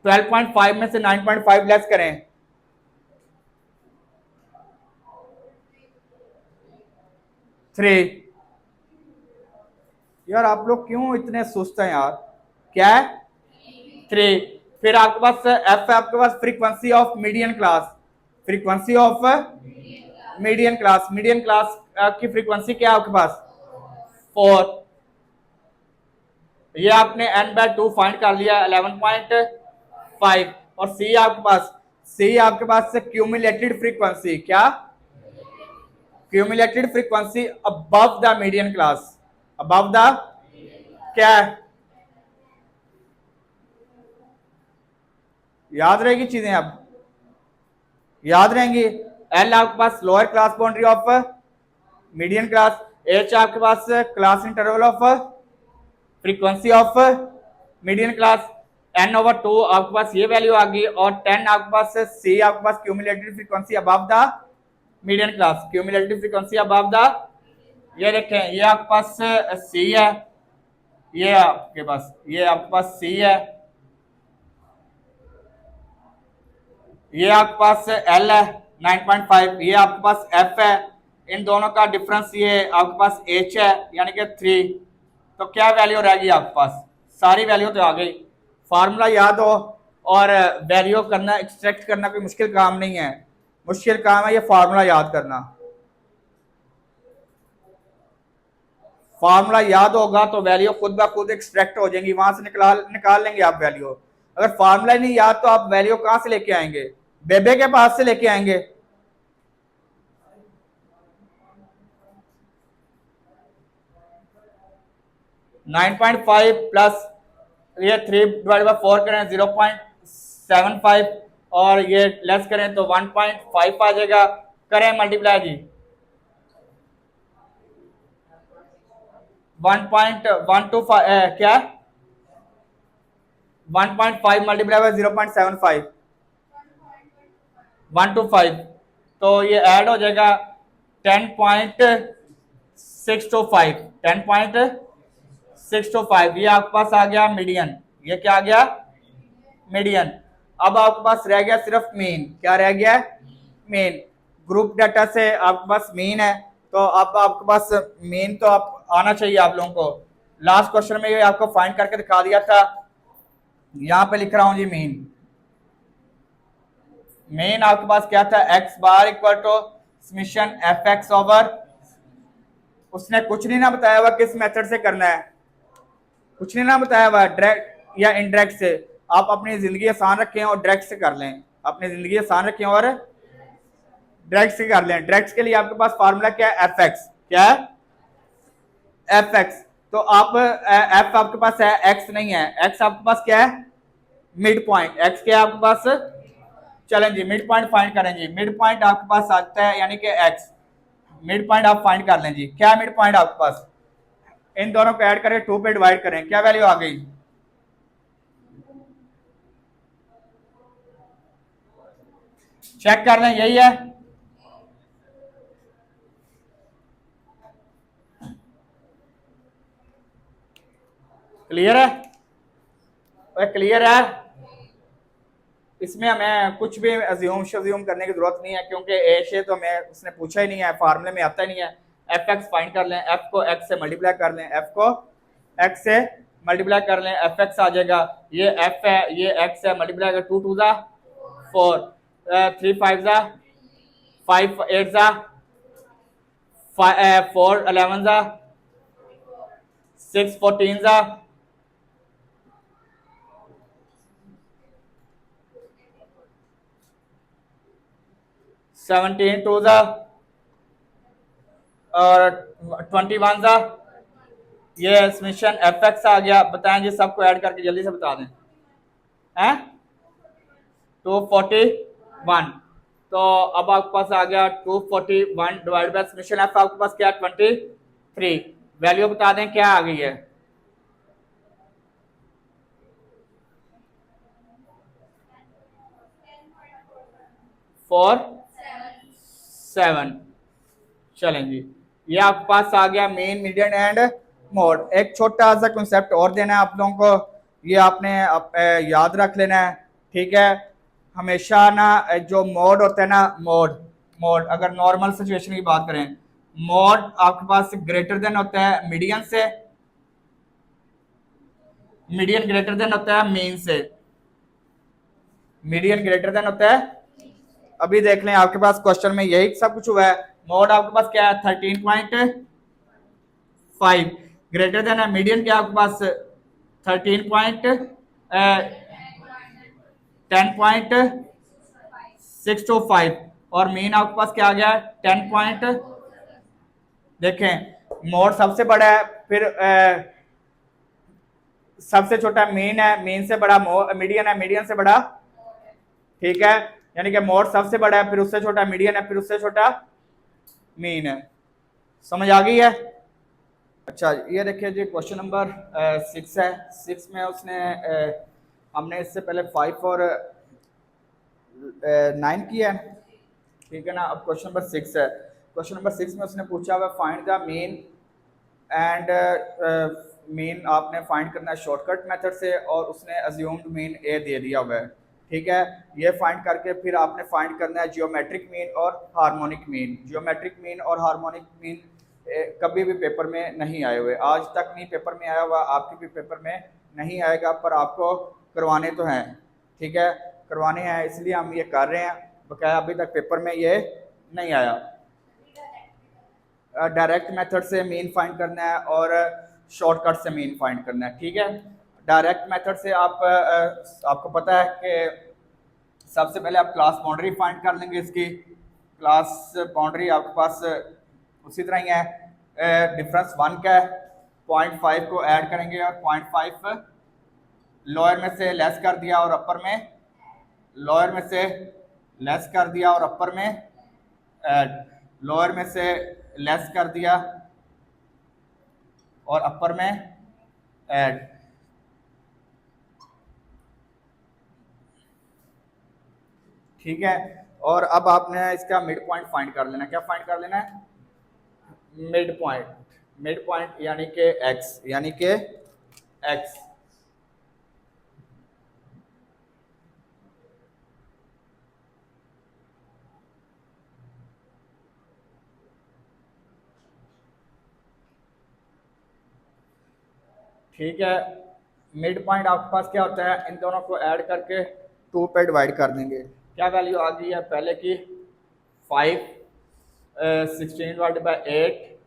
12.5 में से 9.5 लेस करें, 3। यार आप लोग क्यों इतने सुस्त हैं यार? क्या है? 3। फिर आपके पास एफ है, आपके पास frequency of median class, frequency of median class, median class की फ्रीक्वेंसी क्या है आपके पास? 4। ये आपने n बाय 2 फाइंड कर लिया 11.5। और सी आपके पास, सी आपके पास से क्यूमुलेटेड फ्रीक्वेंसी, क्या? Cumulated frequency above the median class, above the, क्या है? याद रहेगी चीजें? अब याद रहेंगी। एल आपके पास lower class boundary of median class, H आपके पास class interval of frequency of median class, n/2 आपके पास ये वैल्यू आ गई, और 10 आपके पास सी आपके पास cumulated frequency above the median class, cumulated frequency above the, ये देखें ये आपके पास सी है, ये आपके पास, ये आपके पास सी है, ये आपके पास एल है 9.5, ये आपके पास एफ है, इन दोनों का डिफरेंस ये आपके पास एच है, यानी कि 3। तो क्या वैल्यू रहेगी आपके पास? सारी वैल्यू तो आ गई। फार्मूला याद हो, और वैल्यू करना, एक्सट्रैक्ट करना कोई मुश्किल काम नहीं है, मुश्किल काम है ये फार्मूला याद करना। फार्मूला याद होगा तो वैल्यू खुद ब खुद एक्सट्रैक्ट हो जाएंगी, वहां से निकाल लेंगे आप वैल्यू। अगर फार्मूला नहीं याद तो आप वैल्यू कहां से लेके आएंगे? बेबे के पास से लेके आएंगे। नाइन पॉइंट फाइव प्लस ये 3/4 करें 0.75, और ये लेस करें तो 1.5 आ जाएगा। करें मल्टीप्लाई जी, 1.125 क्या? 1.5 मल्टीप्लाई बाय 0.75, 125, तो ये ऐड हो जाएगा 10.625, 10.625। ये आपके पास आ गया मीडियन, ये क्या आ गया? मीडियन। अब आपके पास रह गया सिर्फ मीन। क्या रह गया? मीन। ग्रुप डाटा से आपके पास मीन है, तो अब आपके पास मीन तो आप आना चाहिए आप लोगों को। लास्ट क्वेश्चन में ये आपको फाइंड करके दिखा दिया था, यहां पे लिख रहा हूं जी मीन। मीन आपके पास क्या था? X bar equal to summation f x over, उसने कुछ नहीं ना बताया हुआ किस मेथड से करना है, कुछ नहीं ना बताया हुआ, डायरेक्ट या इनडायरेक्ट से। आप अपनी जिंदगी आसान रखें और डायरेक्ट से कर लें, अपनी जिंदगी आसान रखें और डायरेक्ट से कर लें। डायरेक्ट के लिए आपके पास फार्मूला क्या है? F x. क्या है? F x. तो आप एफ आपके पास है, एक्स नहीं है, एक्स आपके पास क्या है? Mid point. एक्स क्या है आपके पास? चलें जी मिड पॉइंट फाइंड करें जी। मिड पॉइंट आपके पास आता है, यानी कि एक्स। मिड पॉइंट आप फाइंड कर लें जी। क्या मिड पॉइंट आपके पास? इन दोनों को ऐड करें, 2 पे डिवाइड करें, क्या वैल्यू आ गई? चेक कर लें, यही है। क्लियर है? क्लियर है? इसमें हमें कुछ भी अज्यूम शज्यूम करने की जरूरत नहीं है, क्योंकि ए शे तो हमें उसने पूछा ही नहीं है, फार्मूले में आता ही नहीं है। एफ एक्स फाइंड कर लें, एफ को एक्स से मल्टीप्लाई कर लें, एफ को एक्स से मल्टीप्लाई कर लें, एफ एक्स आ जाएगा। ये एफ है, ये एक्स है, मल्टीप्लाई कर, 2 2 जा 4, 3 5 जा 5 8 जा 4 11 जा 6 14 जा 17 2 जा और 21 जा। ये समेशन एफ एक्स आ गया। बताएं जी, सबको ऐड करके जल्दी से बता दें। हैं 241। तो अब आपके पास आ गया 241 डिवाइड बाय समेशन एफ, आपके पास क्या 23। वैल्यू बता दें क्या आ गई है। 4 7। चलें जी, ये आपके पास आ गया मेन, मीडियन एंड मोड। एक छोटा सा कंसेप्ट और देना है आप लोगों को, ये आपने याद रख लेना है, ठीक है। हमेशा ना जो मोड होता है ना, मोड मोड अगर नॉर्मल सिचुएशन की बात करें, मोड आपके पास ग्रेटर देन होता है मीडियन से, मीडियन ग्रेटर देन होता है मीन से, मीडियन ग्रेटर देन होता है। अभी देख लें, आपके पास क्वेश्चन में यही सब कुछ हुआ है। मोड आपके पास क्या है 13.5, ग्रेटर देन है मीडियन क्या आपके पास 10.625 और मीन आपके पास क्या आ गया 10 पॉइंट। देखें मोड सबसे बड़ा है, फिर सबसे छोटा मीन है, मीन से बड़ा मीडियन है, मीडियन से बड़ा, ठीक है। यानी कि मोड सबसे बड़ा है, फिर उससे छोटा मीडियन है, फिर उससे छोटा मीन है। समझ आ गई है? अच्छा ये देखिए जी, क्वेश्चन नंबर 6 है। 6 में उसने हमने इससे पहले 5 और 9 किया है, ठीक है ना। अब क्वेश्चन नंबर 6 है। क्वेश्चन नंबर 6 में उसने पूछा हुआ find the mean and mean आपने फाइंड करना है शॉर्टकट मेथड से, और उसने अज्यूम्ड मीन ए दे दिया हुआ है, ठीक है। ये फाइंड करके फिर आपने फाइंड करना है जियोमेट्रिक मीन और हार्मोनिक मीन। जियोमेट्रिक मीन और हार्मोनिक मीन कभी भी पेपर में नहीं आए हुए, आज तक नहीं पेपर में आया हुआ, आपके भी पेपर में नहीं आएगा, पर आपको करवाने तो हैं, ठीक है, करवाने हैं, इसलिए हम ये कर रहे हैं। बकाया अभी तक पेपर में ये नहीं आया। डायरेक्ट मेथड से मीन फाइंड करना है और शॉर्टकट से मीन फाइंड करना है, ठीक है। डायरेक्ट मेथड से आपको पता है कि सबसे पहले आप क्लास बाउंड्री फाइंड कर लेंगे। इसकी क्लास बाउंड्री आपके पास उसी तरह ही है, डिफरेंस 1 का है, 0.5 को ऐड करेंगे और 0.5 लोअर में से लेस कर दिया और अपर में, लोअर में से लेस कर दिया और अपर में ऐड, लोअर में से लेस कर दिया और अपर में ऐड, ठीक है। और अब आपने इसका मिड पॉइंट फाइंड कर लेना। क्या फाइंड कर लेना है? Mid point. मिड पॉइंट यानी कि एक्स, यानी कि एक्स, ठीक है। मिड पॉइंट आपके पास क्या होता है, इन दोनों को ऐड करके 2 पे डिवाइड कर देंगे। क्या वैल्यू आ गई है पहले की 5, 16 डिवाइड बाई 8,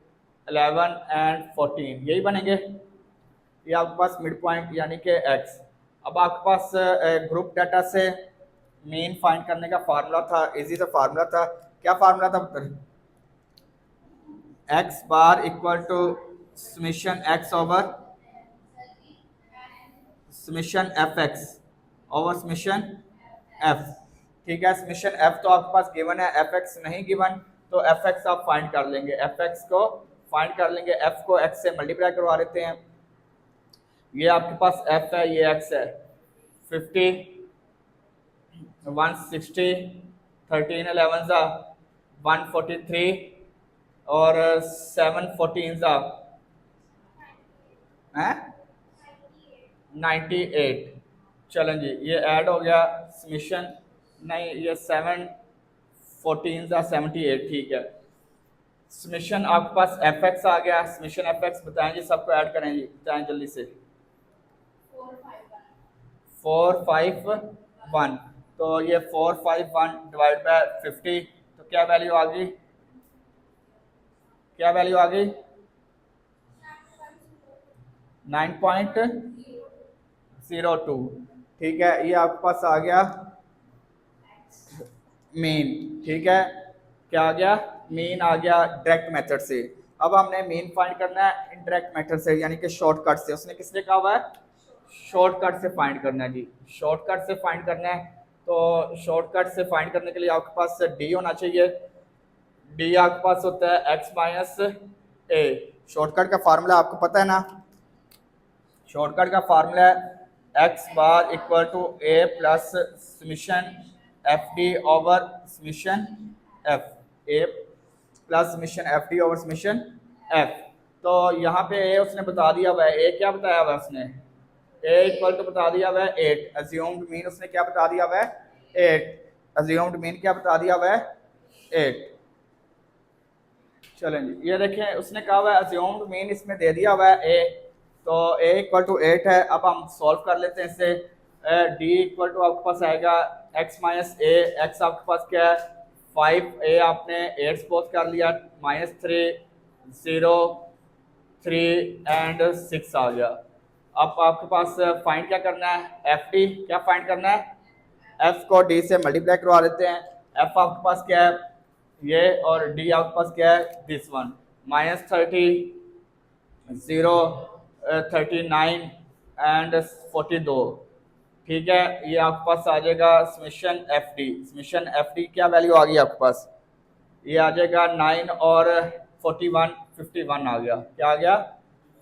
11 एंड 14, यही बनेंगे। ये आपके पास मिड पॉइंट यानी कि एक्स। अब आपके पास ग्रुप डाटा से मीन फाइंड करने का फार्मूला था, इजी सा फार्मूला था। क्या फार्मूला था? X bar equal to summation x over summation f x over summation f, ठीक है। समेशन एफ तो आपके पास गिवन है, एफ एक्स नहीं गिवन, तो एफ एक्स आप फाइंड कर लेंगे, एफ एक्स को फाइंड कर लेंगे। एफ को एक्स से मल्टीप्लाई करवा लेते हैं। ये आपके पास एफ है, ये एक्स है, 50, 160, 13 11 ज़ा 143 और 7 14 ज़ा हैं 98। चलें जी, ये ऐड हो गया समीशन, नहीं ये 7 14 ज़ा 78, ठीक है। समीशन आपके पास एफ एक्स आ गया, समीशन एफ एक्स बताएं जी, सबको ऐड करें जी, बताएं जल्दी से। 451, तो ये 451 डिवाइड बाय 50, तो क्या वैल्यू आ गई, क्या वैल्यू आ गई 9.02, ठीक है। ये आपके पास आ गया मीन, ठीक है। क्या आ गया, मीन आ गया डायरेक्ट मेथड से। अब हमने मीन फाइंड करना है इनडायरेक्ट मेथड से, यानी कि शॉर्टकट से। उसने किसने कहा हुआ है, शॉर्टकट से फाइंड करना है जी, शॉर्टकट से फाइंड करना है। तो शॉर्टकट से फाइंड करने के लिए आपके पास डी होना चाहिए। डी आपके पास होता है एक्स माइनस ए। शॉर्टकट का फार्मूला आपको पता है ना, शॉर्टकट का फार्मूला है x bar equal to a plus summation f d over summation f, a plus summation f d over summation f. तो यहाँ पे ए उसने बता दिया हुआ है, ए क्या बताया हुआ है उसने, ए इक्वल टू बता दिया हुआ है 8, अज्यूम्ड मीन उसने क्या बता दिया हुआ है 8, अज्यूम्ड मीन क्या बता दिया हुआ है 8। चलें जी, ये देखें उसने कहा हुआ है अज्यूम्ड मीन इसमें दे दिया हुआ है ए, तो ए इक्वल टू 8 है। अब हम सॉल्व कर लेते हैं इसे। डी इक्वल टू आपके पास आएगा एक्स माइनस ए, एक्स आपके पास क्या है 5, ए आपने 8 सपोज कर लिया, -3 0 3 एंड 6 आ गया। अब आपके पास फाइंड क्या करना है, एफ डी क्या फाइंड करना है, एफ को डी से मल्टीप्लाई करवा देते हैं। एफ आपके पास क्या है ये, और डी आपके पास क्या है दिस वन, -30 0 39 एंड 42, ठीक है। ये आपके पास आ जाएगा summation f D. Summation f D क्या वैल्यू आ गई आपके पास, ये आ जाएगा 9 और 41 51 आ गया, क्या आ गया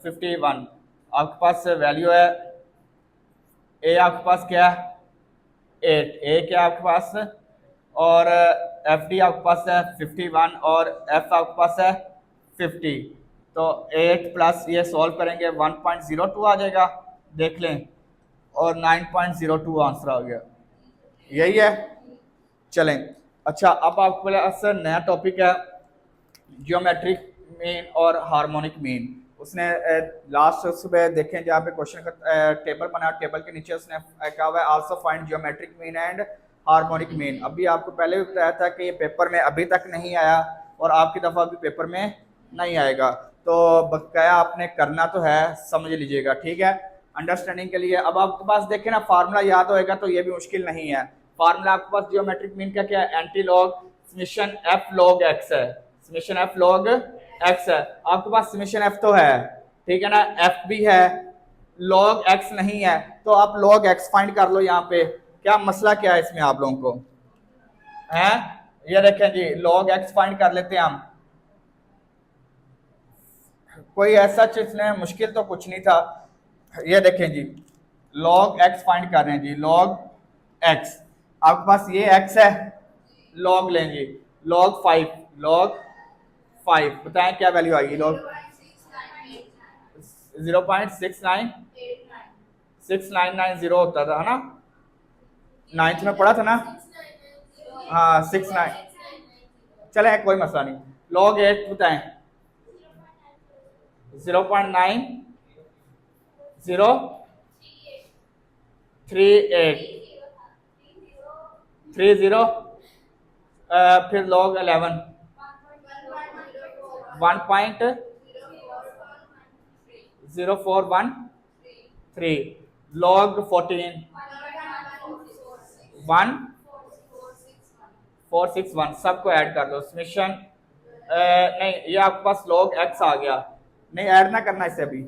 51। आपके पास वैल्यू है ए आपके पास क्या है 8, ए क्या आपके पास, और एफ डी आपके पास है 51 और एफ आपके पास है 50। तो 8 प्लस ये सॉल्व करेंगे 1.02 आ जाएगा, देख लें, और 9.02 आंसर आ गया, यही है। चलें, अच्छा अब आपके पास नया टॉपिक है जियोमेट्रिक मीन और हार्मोनिक मीन। उसने लास्ट सुबह देखें जहाँ पे क्वेश्चन का टेबल बना, टेबल के नीचे उसने कहा हुआ है also find geometric mean and harmonic mean. अभी आपको पहले भी बताया था कि ये पेपर में अभी तक नहीं आया और आपकी दफ़ा भी पेपर में नहीं आएगा, तो बकाया आपने करना तो है, समझ लीजिएगा, ठीक है, अंडरस्टैंडिंग के लिए। अब आपके पास देखें ना फार्मूला याद होएगा तो ये भी मुश्किल नहीं है। फार्मूला आपके पास जियोमेट्रिक मीन का क्या है, anti log summation F log x है, समीशन एफ लॉग एक्स है। आपके पास समीशन एफ तो है, ठीक है ना, एफ भी है, लॉग एक्स नहीं है, तो आप लॉग एक्स फाइंड कर लो। यहाँ पे क्या मसला क्या है इसमें आप लोगों को है, ये देखें जी, लॉग एक्स फाइंड कर लेते हैं हम, कोई ऐसा चीज नहीं, मुश्किल तो कुछ नहीं था। ये देखें जी, लॉग एक्स फाइंड कर रहे हैं जी, लॉग एक्स आपके पास ये एक्स है, लॉग लेंगे लॉग 5, लॉग 5 बताएं क्या वैल्यू आएगी, लॉग 0.6990 होता था ना, 9th में पढ़ा था ना, हाँ 69, चले कोई मसला नहीं। लॉग 8 बताएं 0.9038 30, फिर लॉग 11 1.0413, लॉग 14 1461, सबको ऐड कर दो। समीशन नहीं, ये आपके पास लॉग एक्स आ गया, नहीं ऐड ना करना इसे अभी।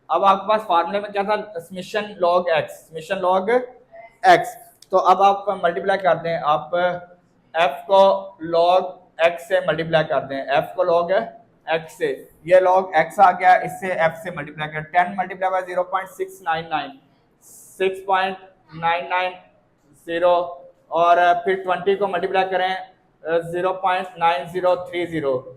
अब आपके पास फार्मूले में क्या था, summation log x, summation log x. तो अब आप मल्टीप्लाई कर दें, आप एफ को लॉग एक्स से मल्टीप्लाई कर दें, एफ को लॉग एक्स से, ये लॉग एक्स आ गया, इससे एफ से मल्टीप्लाई कर, 10 मल्टीप्लाई बाय 0.699 6.990, और फिर 20 को मल्टीप्लाई करें 0.9030,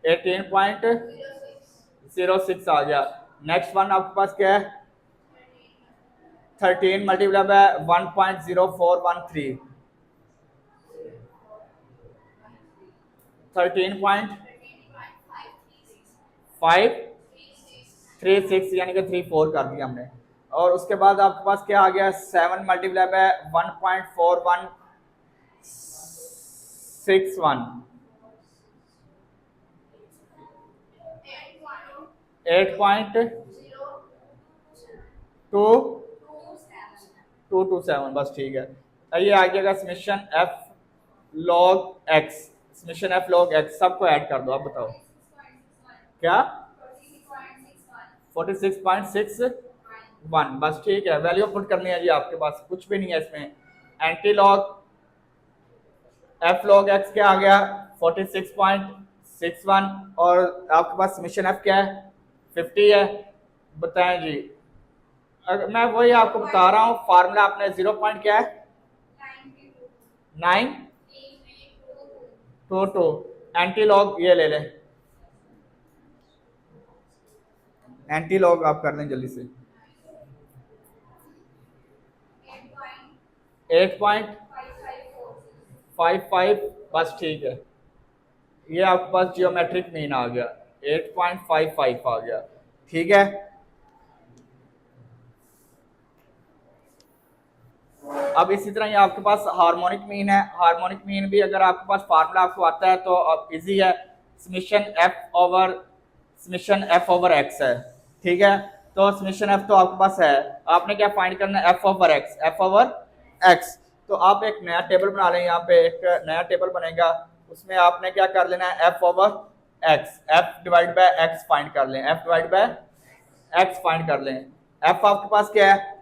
18.06 आ गया। नेक्स्ट वन आपके पास क्या है? 13 मल्टीप्लाई बाय 1.0413, 13.536 यानी कि 34 कर दिया हमने। और उसके बाद आपके पास क्या आ गया? 7 मल्टीप्लाई बाय 1.4161, 8.2227, बस ठीक है। ये आ गया summation F log x, summation F log x, सबको ऐड कर दो। आप बताओ क्या? 46.61, बस ठीक है। वैल्यू पुट करनी है जी, आपके पास कुछ भी नहीं है इसमें। Anti log F log x क्या आ गया? 46.61, और आपके पास समेशन एफ क्या है? 50 है। बताएं जी। मैं वही आपको बता रहा हूँ, फार्मूला आपने 0 पॉइंट क्या है? 922। एंटी लॉग ये ले लें, एंटी लॉग आप कर लें जल्दी से। 8.55, बस ठीक है। ये आपके पास जियोमेट्रिक मीन आ गया, 8.55 आ गया। ठीक है। अब इसी तरह ये आपके पास हार्मोनिक मीन है। हार्मोनिक मीन भी अगर आपके पास फार्मूला आपको आता है तो अब इजी है, समेशन एफ ओवर एक्स है। ठीक है, तो समेशन एफ तो आपके पास है, आपने क्या फाइंड करना है? F over x, F over x. तो आप एक नया टेबल बना लें, यहाँ पे एक नया टेबल बनेगा, उसमें आपने क्या कर लेना है? F over x, F divide by x find कर लें, F divide by x find कर लें। एफ आपके पास क्या है?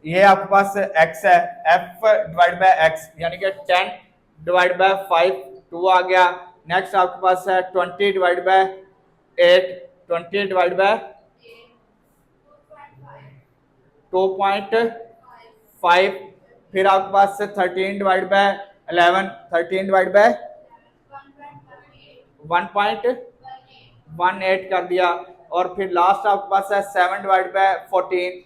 ये आपके पास x है, f डिवाइड बाय x यानी कि 10 डिवाइड बाय 5 2 आ गया। नेक्स्ट आपके पास है 20 डिवाइड बाय 8, 20 डिवाइड बाय 2.5, फिर आपके पास है 13 डिवाइड बाय 11, 13 डिवाइड बाय 1.18 कर दिया। और फिर लास्ट आपके पास है 7 डिवाइड बाय 14,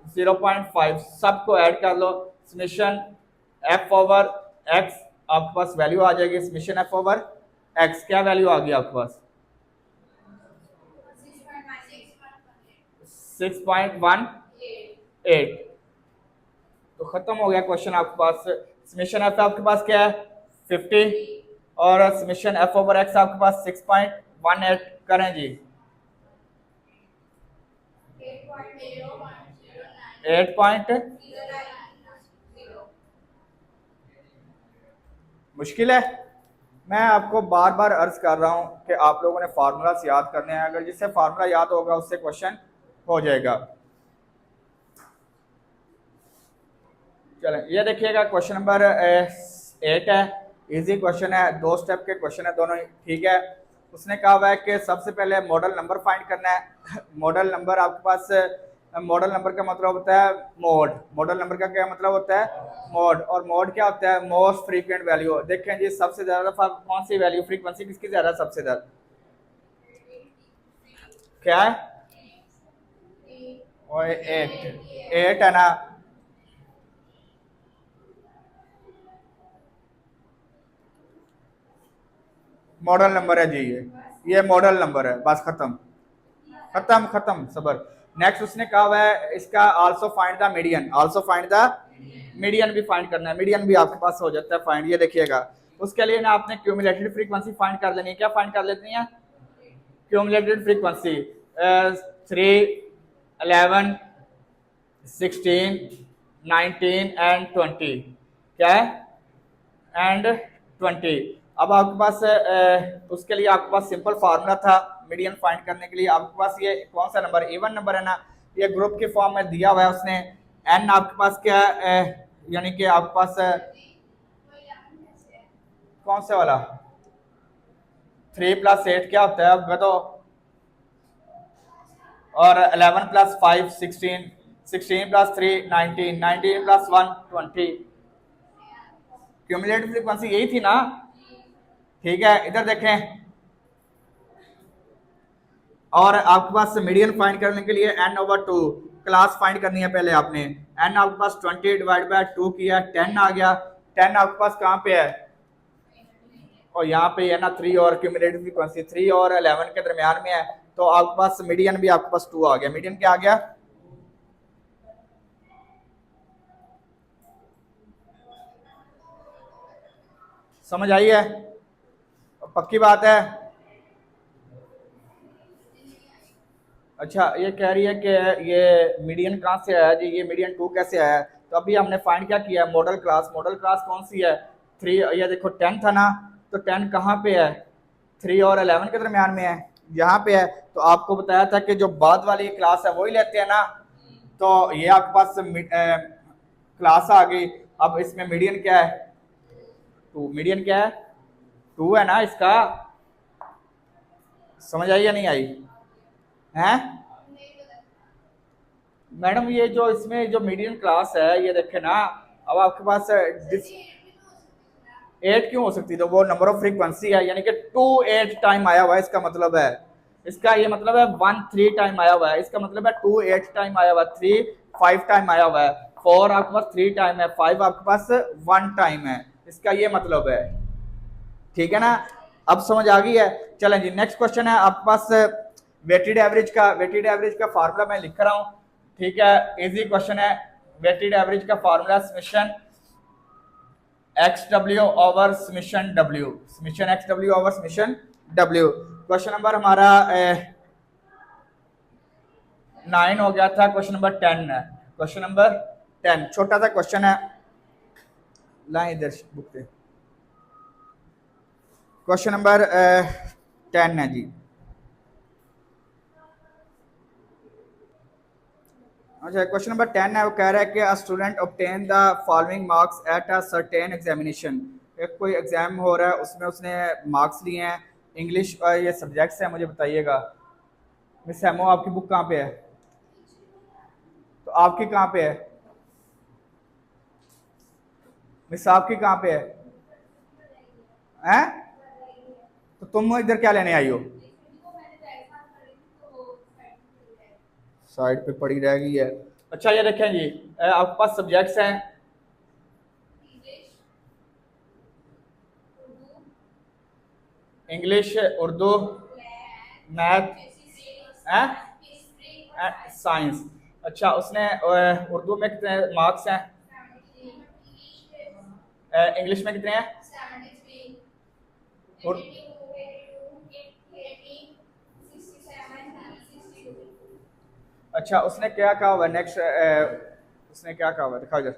0.5। सबको ऐड कर लो, समेशन एफ ओवर एक्स आपके पास वैल्यू आ जाएगी। समेशन एफ ओवर एक्स क्या वैल्यू आ गई आपके पास? 6.18। तो खत्म हो गया क्वेश्चन आपके पास। समेशन एफ आपके पास क्या है? 50, और समेशन एफ ओवर एक्स आपके पास 6.18। करें जी। 8 मुश्किल है। मैं आपको बार बार अर्ज कर रहा हूं कि आप लोगों ने फार्मूलास याद करने हैं, अगर जिससे फार्मूला याद होगा उससे क्वेश्चन हो जाएगा। चलें, ये देखिएगा क्वेश्चन नंबर 8 है, इजी क्वेश्चन है, 2 स्टेप के क्वेश्चन है दोनों ही। ठीक है, उसने कहा हुआ है कि सबसे पहले मॉडल नंबर फाइंड करना है। मॉडल नंबर आपके पास, मॉडल नंबर का मतलब होता है मोड। मॉडल नंबर का क्या मतलब होता है? मोड। और मोड क्या होता है? Most frequent value. देखें जी, सबसे ज्यादा कौन सी वैल्यू, फ्रीक्वेंसी किसकी ज्यादा? सबसे ज्यादा क्या है? 8 है ना। मॉडल नंबर है जी, ये मॉडल नंबर है, बस खत्म खत्म खत्म सबर। नेक्स्ट उसने कहा हुआ है इसका also find the median, also find the median भी फाइंड करना है। मीडियन भी आपके पास हो जाता है फाइंड। ये देखिएगा, उसके लिए ना आपने क्यूमुलेटेड फ्रीक्वेंसी फाइंड कर लेनी है। क्या फाइंड कर लेनी है? Cumulated frequency 3, 11, 16, 19 and 20। क्या है? एंड 20। अब आपके पास उसके लिए आपके पास सिंपल फार्मूला था मीडियन फाइंड करने के लिए। आपके पास ये कौन सा नंबर? इवन नंबर है ना, ये ग्रुप के फॉर्म में दिया हुआ है उसने। एन आपके पास क्या है? यानी कि आपके पास कौन सा वाला? 3 + 8 क्या होता है? अब बताओ। और 11 + 5 16, 16 प्लस 3 19, 19 प्लस 1 20। क्यूमुलेटिव फ्रीक्वेंसी यही थी ना? ठीक है, इधर देखें, और आपके पास मीडियन फाइंड करने के लिए n ओवर 2 क्लास फाइंड करनी है। पहले आपने n आपके पास 20 डिवाइड बाय 2 किया, 10 आ गया। 10 आपके पास कहाँ पे है? और यहाँ पे है ना 3, और क्यूमुलेटिव फ्रीक्वेंसी 3 और 11 के दरमियान में है, तो आपके पास मीडियन भी आपके पास 2 आ गया। मीडियन क्या आ गया? समझ आई है? पक्की बात है? अच्छा, ये कह रही है कि ये मीडियन कहाँ से आया जी, ये मीडियन 2 कैसे आया? तो अभी हमने फाइंड क्या किया? Model class. मॉडल क्लास कौन सी है? 3। ये देखो 10 था ना, तो 10 कहाँ पे है? 3 और 11 के दरमियान में है, यहाँ पे है। तो आपको बताया था कि जो बाद वाली क्लास है वही लेते हैं ना, तो ये आपके पास क्लास आ गई। अब इसमें मीडियन क्या है? 2। मीडियन क्या है? 2 है ना इसका। समझ आई या नहीं आई? हैं मैडम, ये जो इसमें जो मीडियन क्लास है, ये देखे ना, अब आपके पास 8 क्यों हो सकती? तो वो नंबर ऑफ फ्रीक्वेंसी है, यानी कि 2 8 टाइम आया हुआ है, इसका मतलब है, इसका ये मतलब है 1 3 टाइम आया हुआ है, इसका मतलब है 2 8 टाइम आया हुआ है, 3 5 टाइम आया हुआ है, 4 आपके पास 3 टाइम है, 5 आपके पास 1 टाइम है, इसका ये मतलब है। ठीक है ना? अब समझ आ गई है? चलें जी, नेक्स्ट क्वेश्चन है आपके पास वेटेड एवरेज का। वेटेड एवरेज का फार्मूला मैं लिख रहा हूं, ठीक है, इजी क्वेश्चन है। वेटेड एवरेज का formula summation x W over summation W, summation x W over summation W. Question number हमारा 9 हो गया था, क्वेश्चन नंबर 10 है। क्वेश्चन नंबर 10 छोटा सा क्वेश्चन है, लाएं इधर बुक पे। क्वेश्चन नंबर 10 है जी। अच्छा, क्वेश्चन नंबर 10 है, वो कह रहा है कि a student obtain the following marks at a certain examination. एक कोई एग्जाम हो रहा है, उसमें उसने मार्क्स लिए हैं। इंग्लिश ये सब्जेक्ट्स हैं, मुझे बताइएगा। मिस हेमो, आपकी बुक कहाँ पे है? तो आपकी कहाँ पे है? मिस आपकी कहाँ पे है? हैं? तो तुम इधर क्या लेने आई हो? साइड पे पड़ी रह गई है। अच्छा, ये देखें जी, आपके पास सब्जेक्ट्स हैं, इंग्लिश, उर्दू, मैथ, साइंस। अच्छा, उसने उर्दू में कितने मार्क्स हैं? इंग्लिश में कितने हैं? और अच्छा, उसने क्या कहा हुआ नेक्स्ट? उसने क्या कहा हुआ, दिखाओ इधर।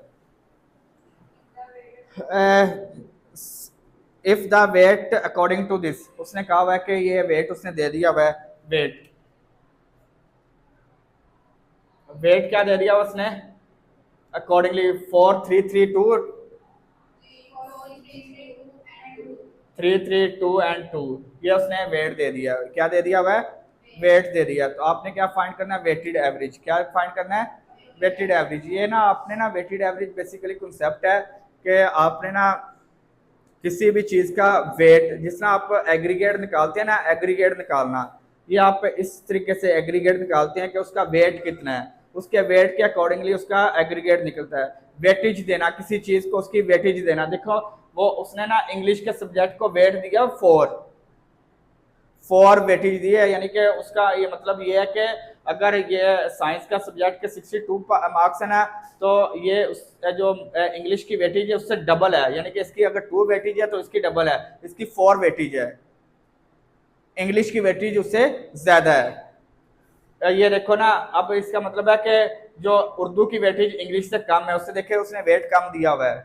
If the weight according to this, उसने कहा हुआ है कि ये वेट उसने दे दिया हुआ है। वेट, वेट क्या दे दिया उसने? अकॉर्डिंगली 4 3 3 2 3 3 2 एंड 2, ये उसने वेट दे दिया। क्या दे दिया हुआ है? वेट दे दिया। तो आपने क्या फाइंड करना है? Weighted average. क्या फाइंड करना है? Weighted average. ये ना आपने ना, वेटेड एवरेज बेसिकली कॉन्सेप्ट है कि आपने ना किसी भी चीज का वेट, जिस तरह आप एग्रीगेट निकालते हैं ना, एग्रीगेट निकालना, ये आप इस तरीके से एग्रीगेट निकालते हैं कि उसका वेट कितना है, उसके वेट के अकॉर्डिंगली उसका एग्रीगेट निकलता है। वेटेज देना, किसी चीज को उसकी वेटेज देना। देखो, वो उसने ना इंग्लिश के सब्जेक्ट को वेट दिया 4, 4 वेटेज दी है, यानी कि उसका ये मतलब ये है कि अगर ये साइंस का सब्जेक्ट के 62 मार्क्स है ना, तो ये उस जो इंग्लिश की वेटेज है उससे डबल है, यानी कि इसकी अगर 2 वेटेज है तो इसकी डबल है, इसकी 4 वेटेज है, इंग्लिश की वेटेज उससे ज्यादा है। ये देखो ना, अब इसका मतलब है कि जो उर्दू की वेटेज इंग्लिश से कम है, उससे देखे उसने वेट कम दिया हुआ है।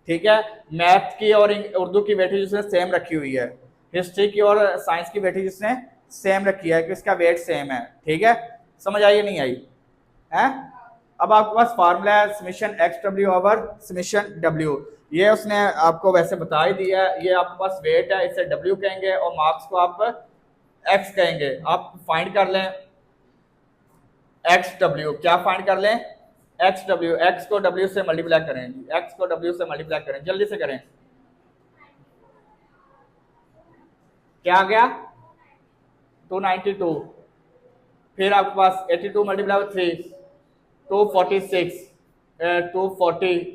ठीक है, मैथ की और उर्दू की वेटेज उसने सेम रखी हुई है, हिस्ट्री की और साइंस की वेटेज उसने सेम रखी है कि इसका वेट सेम है। ठीक है, समझ आई नहीं आई है? अब आपके पास फार्मूला है summation x W over summation W. ये उसने आपको वैसे बता ही दिया है। ये आपके पास वेट है, इसे डब्ल्यू कहेंगे, और मार्क्स को आप एक्स कहेंगे। आप फाइंड कर लें एक्स डब्ल्यू, क्या फाइंड कर लें, एक्स डब्ल्यू, एक्स को डब्ल्यू से मल्टीप्लाई करें, एक्स को डब्ल्यू से मल्टीप्लाई करें, जल्दी से करें। क्या आ गया 292, फिर आपके पास 82 मल्टीप्लाई 3 246, 240,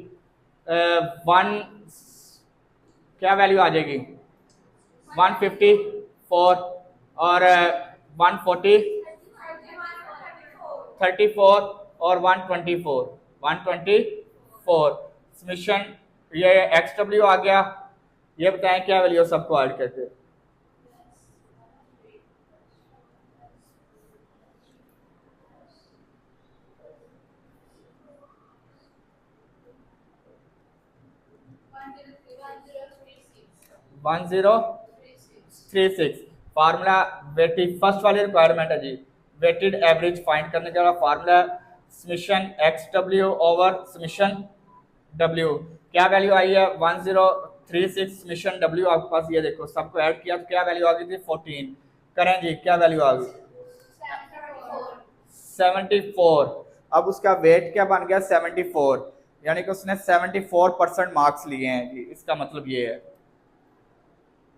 1 क्या वैल्यू आ जाएगी 154 और 140 34 और 124 124 समीशन, ये एक्स डब्ल्यू आ गया। ये बताएं क्या वैल्यू सबको ऐड करके, one zero 36 formula weighted, first वाली रिक्वायरमेंट है जी, वेटेड एवरेज फाइंड करने का formula summation x W over summation W, क्या वैल्यू आई है 1036 समीशन डब्ल्यू, आपके पास ये देखो सबको ऐड किया तो क्या वैल्यू आ गई थी 14, करें जी क्या वैल्यू आ गई 74, अब उसका वेट क्या बन गया 74, यानी कि उसने 74% मार्क्स लिए हैं जी, इसका मतलब ये है।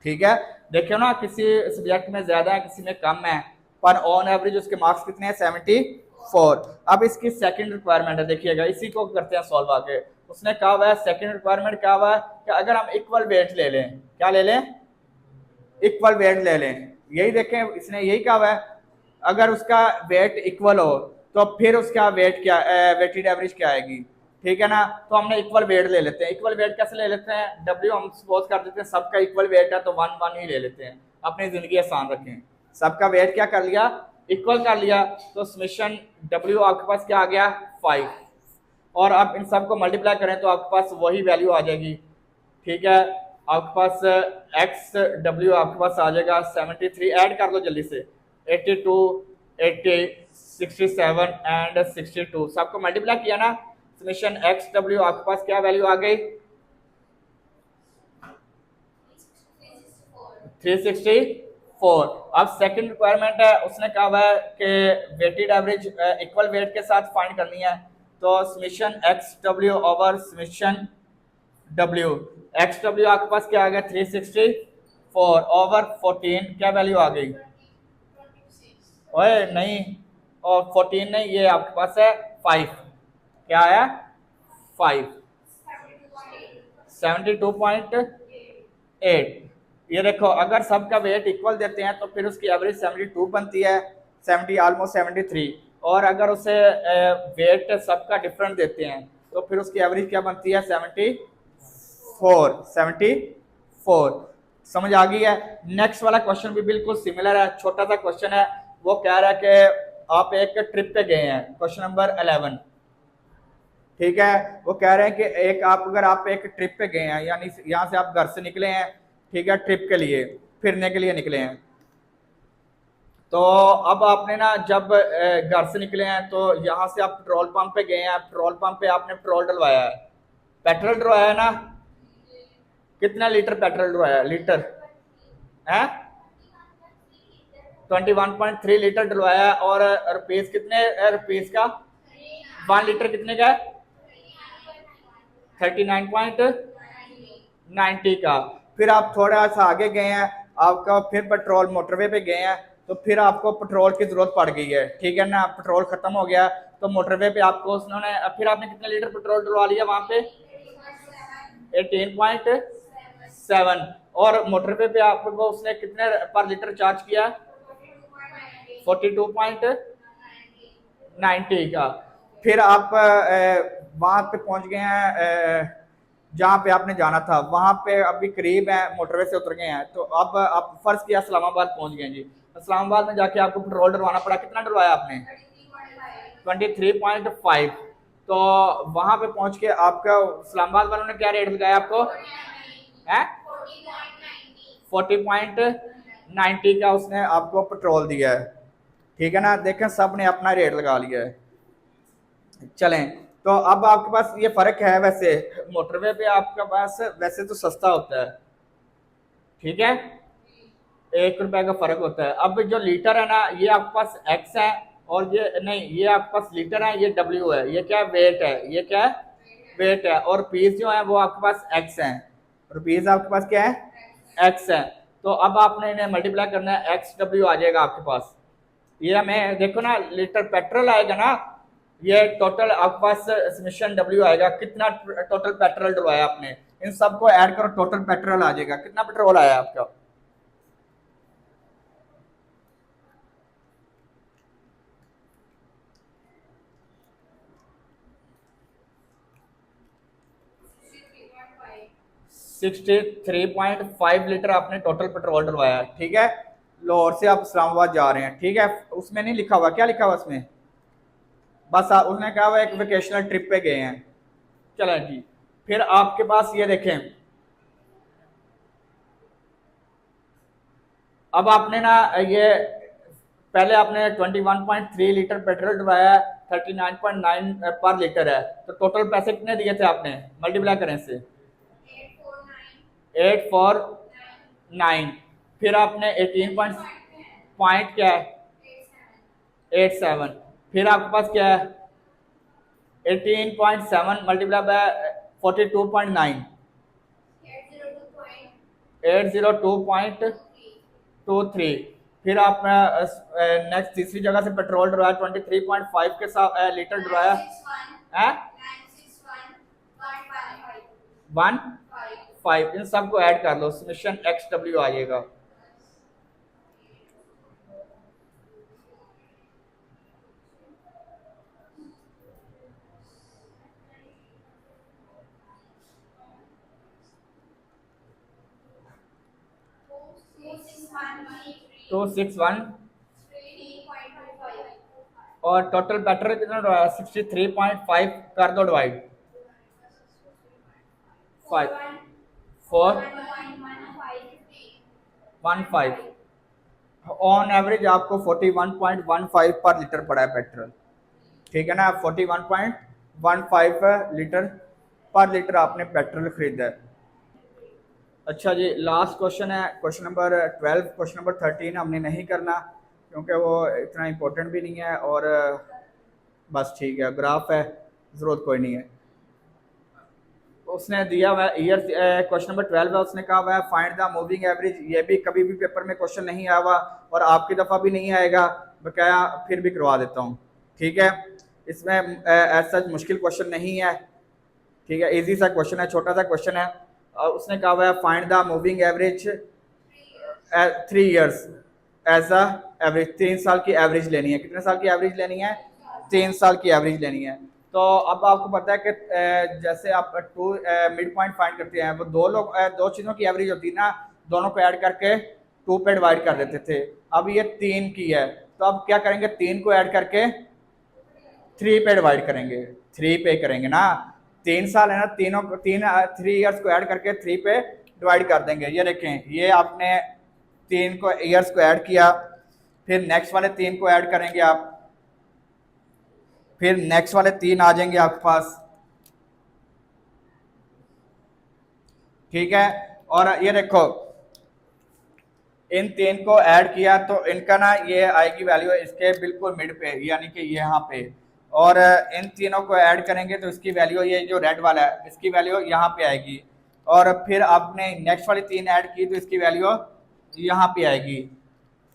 ठीक है, देखियो ना किसी सब्जेक्ट में ज्यादा है किसी में कम है, पर ऑन एवरेज उसके मार्क्स कितने हैं 74। अब इसकी सेकंड रिक्वायरमेंट है, देखिएगा इसी को करते हैं सॉल्व आगे। उसने कहा हुआ है सेकंड रिक्वायरमेंट क्या हुआ है कि अगर हम इक्वल वेट ले लें, क्या ले लें, इक्वल वेट ले लें, यही देखें इसने यही कहा हुआ है, अगर उसका वेट इक्वल हो तो फिर उसका वेट क्या, वेटेड एवरेज क्या आएगी, ठीक है ना। तो हमने इक्वल वेट ले लेते हैं, इक्वल वेट कैसे ले लेते हैं, डब्ल्यू हम सपोज कर देते हैं सबका इक्वल वेट है तो 1 1 ही ले लेते हैं, अपनी जिंदगी आसान रखें, सबका वेट क्या कर लिया इक्वल कर लिया, तो समीशन डब्ल्यू आपके पास क्या आ गया 5, और अब इन सबको मल्टीप्लाई करें तो आपके पास वही वैल्यू आ जाएगी। ठीक है, आपके पास एक्स डब्ल्यू आपके पास आ जाएगा 73, ऐड कर दो जल्दी से 82 80 67 एंड 62, सबको मल्टीप्लाई किया ना, समीशन एक्स डब्ल्यू आपके पास क्या वैल्यू आ गई 364। अब सेकंड रिक्वायरमेंट है, उसने कहा हुआ है कि वेटेड एवरेज इक्वल वेट के साथ फाइंड करनी है, तो summation x W over summation W, x W आपके पास क्या आ गया 364 ओवर 14, क्या वैल्यू आ गई, ओए नहीं, और 14 नहीं, ये आपके पास है 5, क्या है 5 72.8। ये देखो अगर सबका वेट इक्वल देते हैं तो फिर उसकी एवरेज 72 बनती है, 70 ऑलमोस्ट 73, और अगर उसे वेट सबका डिफरेंट देते हैं तो फिर उसकी एवरेज क्या बनती है 74। समझ आ गई है। नेक्स्ट वाला क्वेश्चन भी बिल्कुल सिमिलर है, छोटा सा क्वेश्चन है, वो कह रहा है कि आप एक ट्रिप पे गए हैं, क्वेश्चन नंबर 11, ठीक है, वो कह रहे हैं कि एक आप अगर आप एक ट्रिप पे गए हैं, यानी यहाँ से आप घर से निकले हैं, ठीक है, ट्रिप के लिए फिरने के लिए निकले हैं, तो अब आपने ना जब घर से निकले हैं तो यहाँ से आप पेट्रोल पंप पे गए हैं, पेट्रोल पंप पे आपने पेट्रोल डलवाया है, पेट्रोल डलवाया है ना, कितना लीटर पेट्रोल डलवाया है, लीटर है 21.3 लीटर डलवाया है, और रुपीज कितने रुपीज का 1 लीटर कितने का है 39.90 का। फिर आप थोड़ा सा आगे गए हैं, आपका फिर पेट्रोल मोटरवे पे गए हैं, तो फिर आपको पेट्रोल की जरूरत पड़ गई है, ठीक है ना, पेट्रोल खत्म हो गया, तो मोटरवे पे आपको उन्होंने फिर आपने कितने लीटर पेट्रोल डलवा लिया वहां पे 18.7, और मोटरवे पे आपको उसने कितने पर लीटर चार्ज किया 42.90 का। फिर आप वहां पे पहुंच गए हैं जहाँ पे आपने जाना था, वहां पे अभी करीब है, मोटरवे से उतर गए हैं, तो अब आप फर्ज किया इस्लामाबाद पहुंच गए जी, इस्लामाबाद में जाके आपको पेट्रोल डलवाना पड़ा, कितना डलवाया आपने 23.5, तो वहां पे पहुंच के आपका इस्लामाबाद वालों ने क्या रेट लगाया आपको है 40.90 का उसने आपको पेट्रोल दिया है, ठीक है ना, देखें सब ने अपना रेट लगा लिया है। चलें, तो अब आपके पास ये फर्क है, वैसे मोटरवे पे आपके पास वैसे तो सस्ता होता है, ठीक है, 1 रुपए का फर्क होता है। अब जो लीटर है ना, ये आपके पास एक्स है और ये नहीं, ये आपके पास लीटर है, ये डब्ल्यू है, ये क्या वेट है, ये क्या है वेट है, और पीस जो है वो आपके पास एक्स है, रुपीज आपके पास क्या है एक्स है। तो अब आपने इन्हें मल्टीप्लाई करना है, एक्स डब्ल्यू आ जाएगा आपके पास। ये हमें देखो ना, लीटर पेट्रोल आएगा ना, ये टोटल आपके पास समिशन डब्ल्यू आएगा, कितना टोटल पेट्रोल डलवाया आपने, इन सबको ऐड करो, टोटल पेट्रोल आ जाएगा, कितना पेट्रोल आया आपका। 63.5 लीटर आपने टोटल पेट्रोल डलवाया है, ठीक है। लाहौर से आप इस्लामाबाद जा रहे हैं, ठीक है, उसमें नहीं लिखा हुआ, क्या लिखा हुआ उसमें, बस उसने कहा हुआ एक वेकेशनल ट्रिप पे गए हैं, चलें जी। फिर आपके पास ये देखें, अब आपने ना ये पहले आपने 21.3 लीटर पेट्रोल डलवाया, 39.9 पर लीटर है, तो टोटल पैसे कितने दिए थे आपने, मल्टीप्लाई करें इससे, 849। फिर आपने 18 पॉइंट क्या है 87, फिर आपके पास क्या है 18.7 मल्टीप्लाई बाय 42.9, 802.23। फिर आपने नेक्स्ट तीसरी जगह से पेट्रोल डलवाया 23.5 के साथ लीटर डलवाया है 1.5, इन सबको ऐड कर लो, समिशन एक्स डब्ल्यू आ जाएगा। टू सिक्स वन और टोटल पेट्रोल कितना डलवाया 63.5, कर दो डिवाइड 5 4 15, ऑन एवरेज आपको 41.15 पर लीटर पड़ा है पेट्रोल, ठीक है ना, 41.15 लीटर पर लीटर आपने पेट्रोल खरीदा है। अच्छा जी, लास्ट क्वेश्चन है, क्वेश्चन नंबर 12, क्वेश्चन नंबर 13 हमने नहीं करना क्योंकि वो इतना इम्पोर्टेंट भी नहीं है, और बस ठीक है, ग्राफ है, ज़रूरत कोई नहीं है। उसने दिया हुआ है ईयर, क्वेश्चन नंबर 12 है, उसने कहा हुआ है फाइंड द मूविंग एवरेज, ये भी कभी भी पेपर में क्वेश्चन नहीं आया हुआ और आपकी दफ़ा भी नहीं आएगा, बकाया फिर भी करवा देता हूँ, ठीक है। इसमें ऐसा मुश्किल क्वेश्चन नहीं है, ठीक है, इजी सा क्वेश्चन है, छोटा सा क्वेश्चन है। उसने कहा हुआ है find the moving average 3 years as a average, 3 साल की एवरेज लेनी है, कितने साल की एवरेज लेनी है 3 साल की एवरेज लेनी है। तो अब आपको पता है कि जैसे आप टू मिड पॉइंट फाइंड करते हैं, वो दो लोग दो चीज़ों की एवरेज होती है ना, दोनों को ऐड करके 2 पे डिवाइड कर देते थे, अब ये 3 की है, तो अब क्या करेंगे, 3 को ऐड करके 3 पे डिवाइड करेंगे, 3 पे करेंगे ना, 3 साल है ना, तीनों 3 ईयर्स को ऐड करके 3 पे डिवाइड कर देंगे। ये देखें, ये आपने 3 को ईयर्स को ऐड किया, फिर नेक्स्ट वाले 3 को ऐड करेंगे आप, फिर नेक्स्ट वाले 3 आ जाएंगे आपके पास, ठीक है। और ये देखो, इन 3 को ऐड किया तो इनका ना ये आएगी वैल्यू इसके बिल्कुल मिड पे, यानी कि यहाँ पे, और इन तीनों को ऐड करेंगे तो इसकी वैल्यू, ये जो रेड वाला है इसकी वैल्यू यहाँ पे आएगी, और फिर आपने नेक्स्ट वाली 3 ऐड की तो इसकी वैल्यू यहाँ पे आएगी,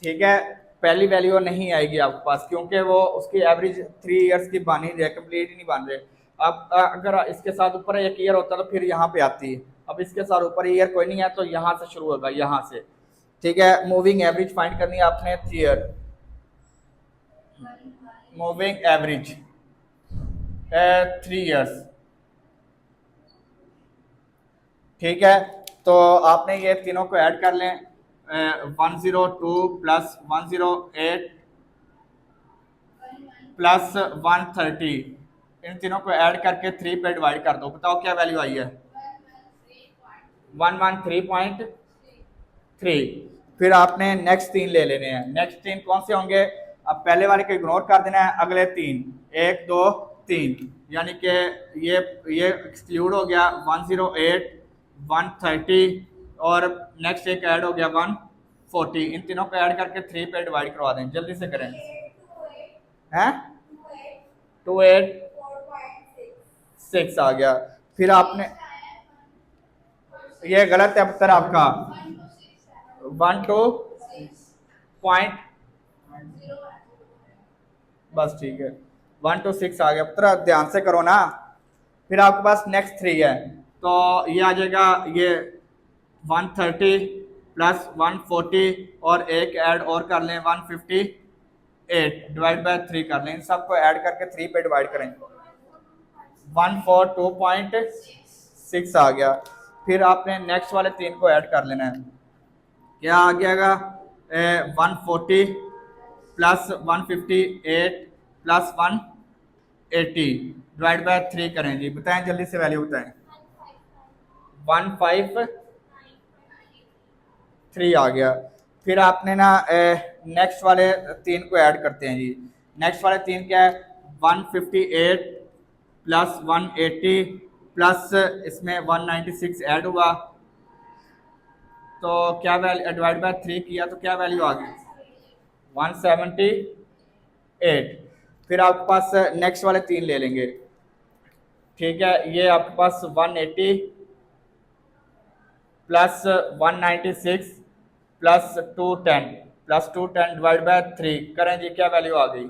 ठीक है। पहली वैल्यू नहीं आएगी आपके पास क्योंकि वो उसकी एवरेज 3 ईयर्स की बन ही रही है, कंप्लीट ही नहीं बन रहे। अब अगर इसके साथ ऊपर एक ईयर होता तो फिर यहाँ पे आती है, अब इसके साथ ऊपर ईयर कोई नहीं है तो यहाँ से शुरू होगा, यहाँ से, ठीक है। मूविंग एवरेज फाइंड करनी है आपने, ईयर मूविंग एवरेज 3 ईयर्स, ठीक है। तो आपने ये तीनों को ऐड कर लें, 102 प्लस 108 प्लस 130, इन तीनों को ऐड करके 3 पे डिवाइड कर दो, बताओ क्या वैल्यू आई है 113.3। फिर आपने नेक्स्ट 3 ले लेने हैं, नेक्स्ट 3 कौन से होंगे, अब पहले वाले को इग्नोर कर देना है, अगले 3 1 2 3, यानी कि ये एक्सक्लूड हो गया 108 130, और नेक्स्ट एक ऐड हो गया 140, इन तीनों को ऐड करके 3 पे डिवाइड करवा दें, जल्दी से करें। हैं 286 आ गया। फिर आपने ये गलत है उत्तर आपका 12 पॉइंट बस ठीक है 126 आ गया पुत्र ध्यान से करो ना। फिर आपके पास नेक्स्ट 3 है तो ये आ जाएगा ये 130 प्लस 140 और एक ऐड और कर लें 158 डिवाइड बाय 3 कर लें इन सबको ऐड करके 3 पे डिवाइड करें 142.6 आ गया। फिर आपने नेक्स्ट वाले 3 को ऐड कर लेना है क्या आ गया 140 प्लस 158 प्लस 180 डिवाइड बाय 3 करें जी बताएं जल्दी से वैल्यू बताएं 153 आ गया। फिर आपने ना नेक्स्ट वाले 3 को ऐड करते हैं जी। नेक्स्ट वाले 3 क्या है 158 प्लस 180 प्लस इसमें 196 ऐड हुआ तो क्या वैल्यू डिवाइड बाय 3 किया तो क्या वैल्यू आ गई 178। फिर आपके पास नेक्स्ट वाले 3 ले लेंगे ठीक है ये आपके पास 180 प्लस 196 प्लस 210 डिवाइड बाय 3 करें जी क्या वैल्यू आ गई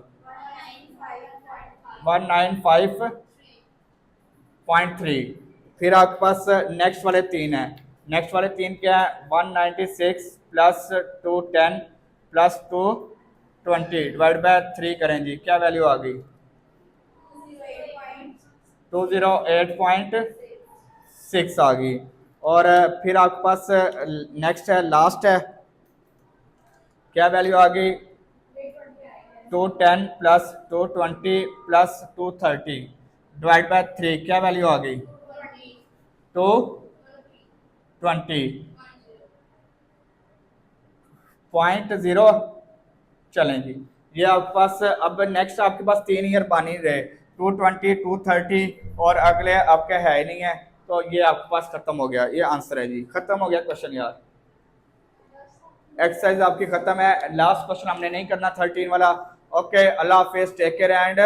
195.3। फिर आपके पास नेक्स्ट वाले 3 है नेक्स्ट वाले 3 क्या है 196 प्लस 210 प्लस 220 डिवाइड बाय 3 करें जी क्या वैल्यू आ गई 208.6 आ गई। और फिर आपके पास नेक्स्ट है लास्ट है क्या वैल्यू आ गई 210 प्लस 220 प्लस 230 डिवाइड बाय 3 क्या वैल्यू आ गई 220.0 चलें जी। ये आपके पास अब नेक्स्ट आपके पास 3 ईयर बानी रहे 220 230 और अगले आपके है ही नहीं है तो ये आपके पास खत्म हो गया ये आंसर है जी खत्म हो गया क्वेश्चन यार एक्सरसाइज आपकी खत्म है लास्ट क्वेश्चन हमने नहीं करना 13 वाला। ओके अल्लाह हाफिज टेक केयर एंड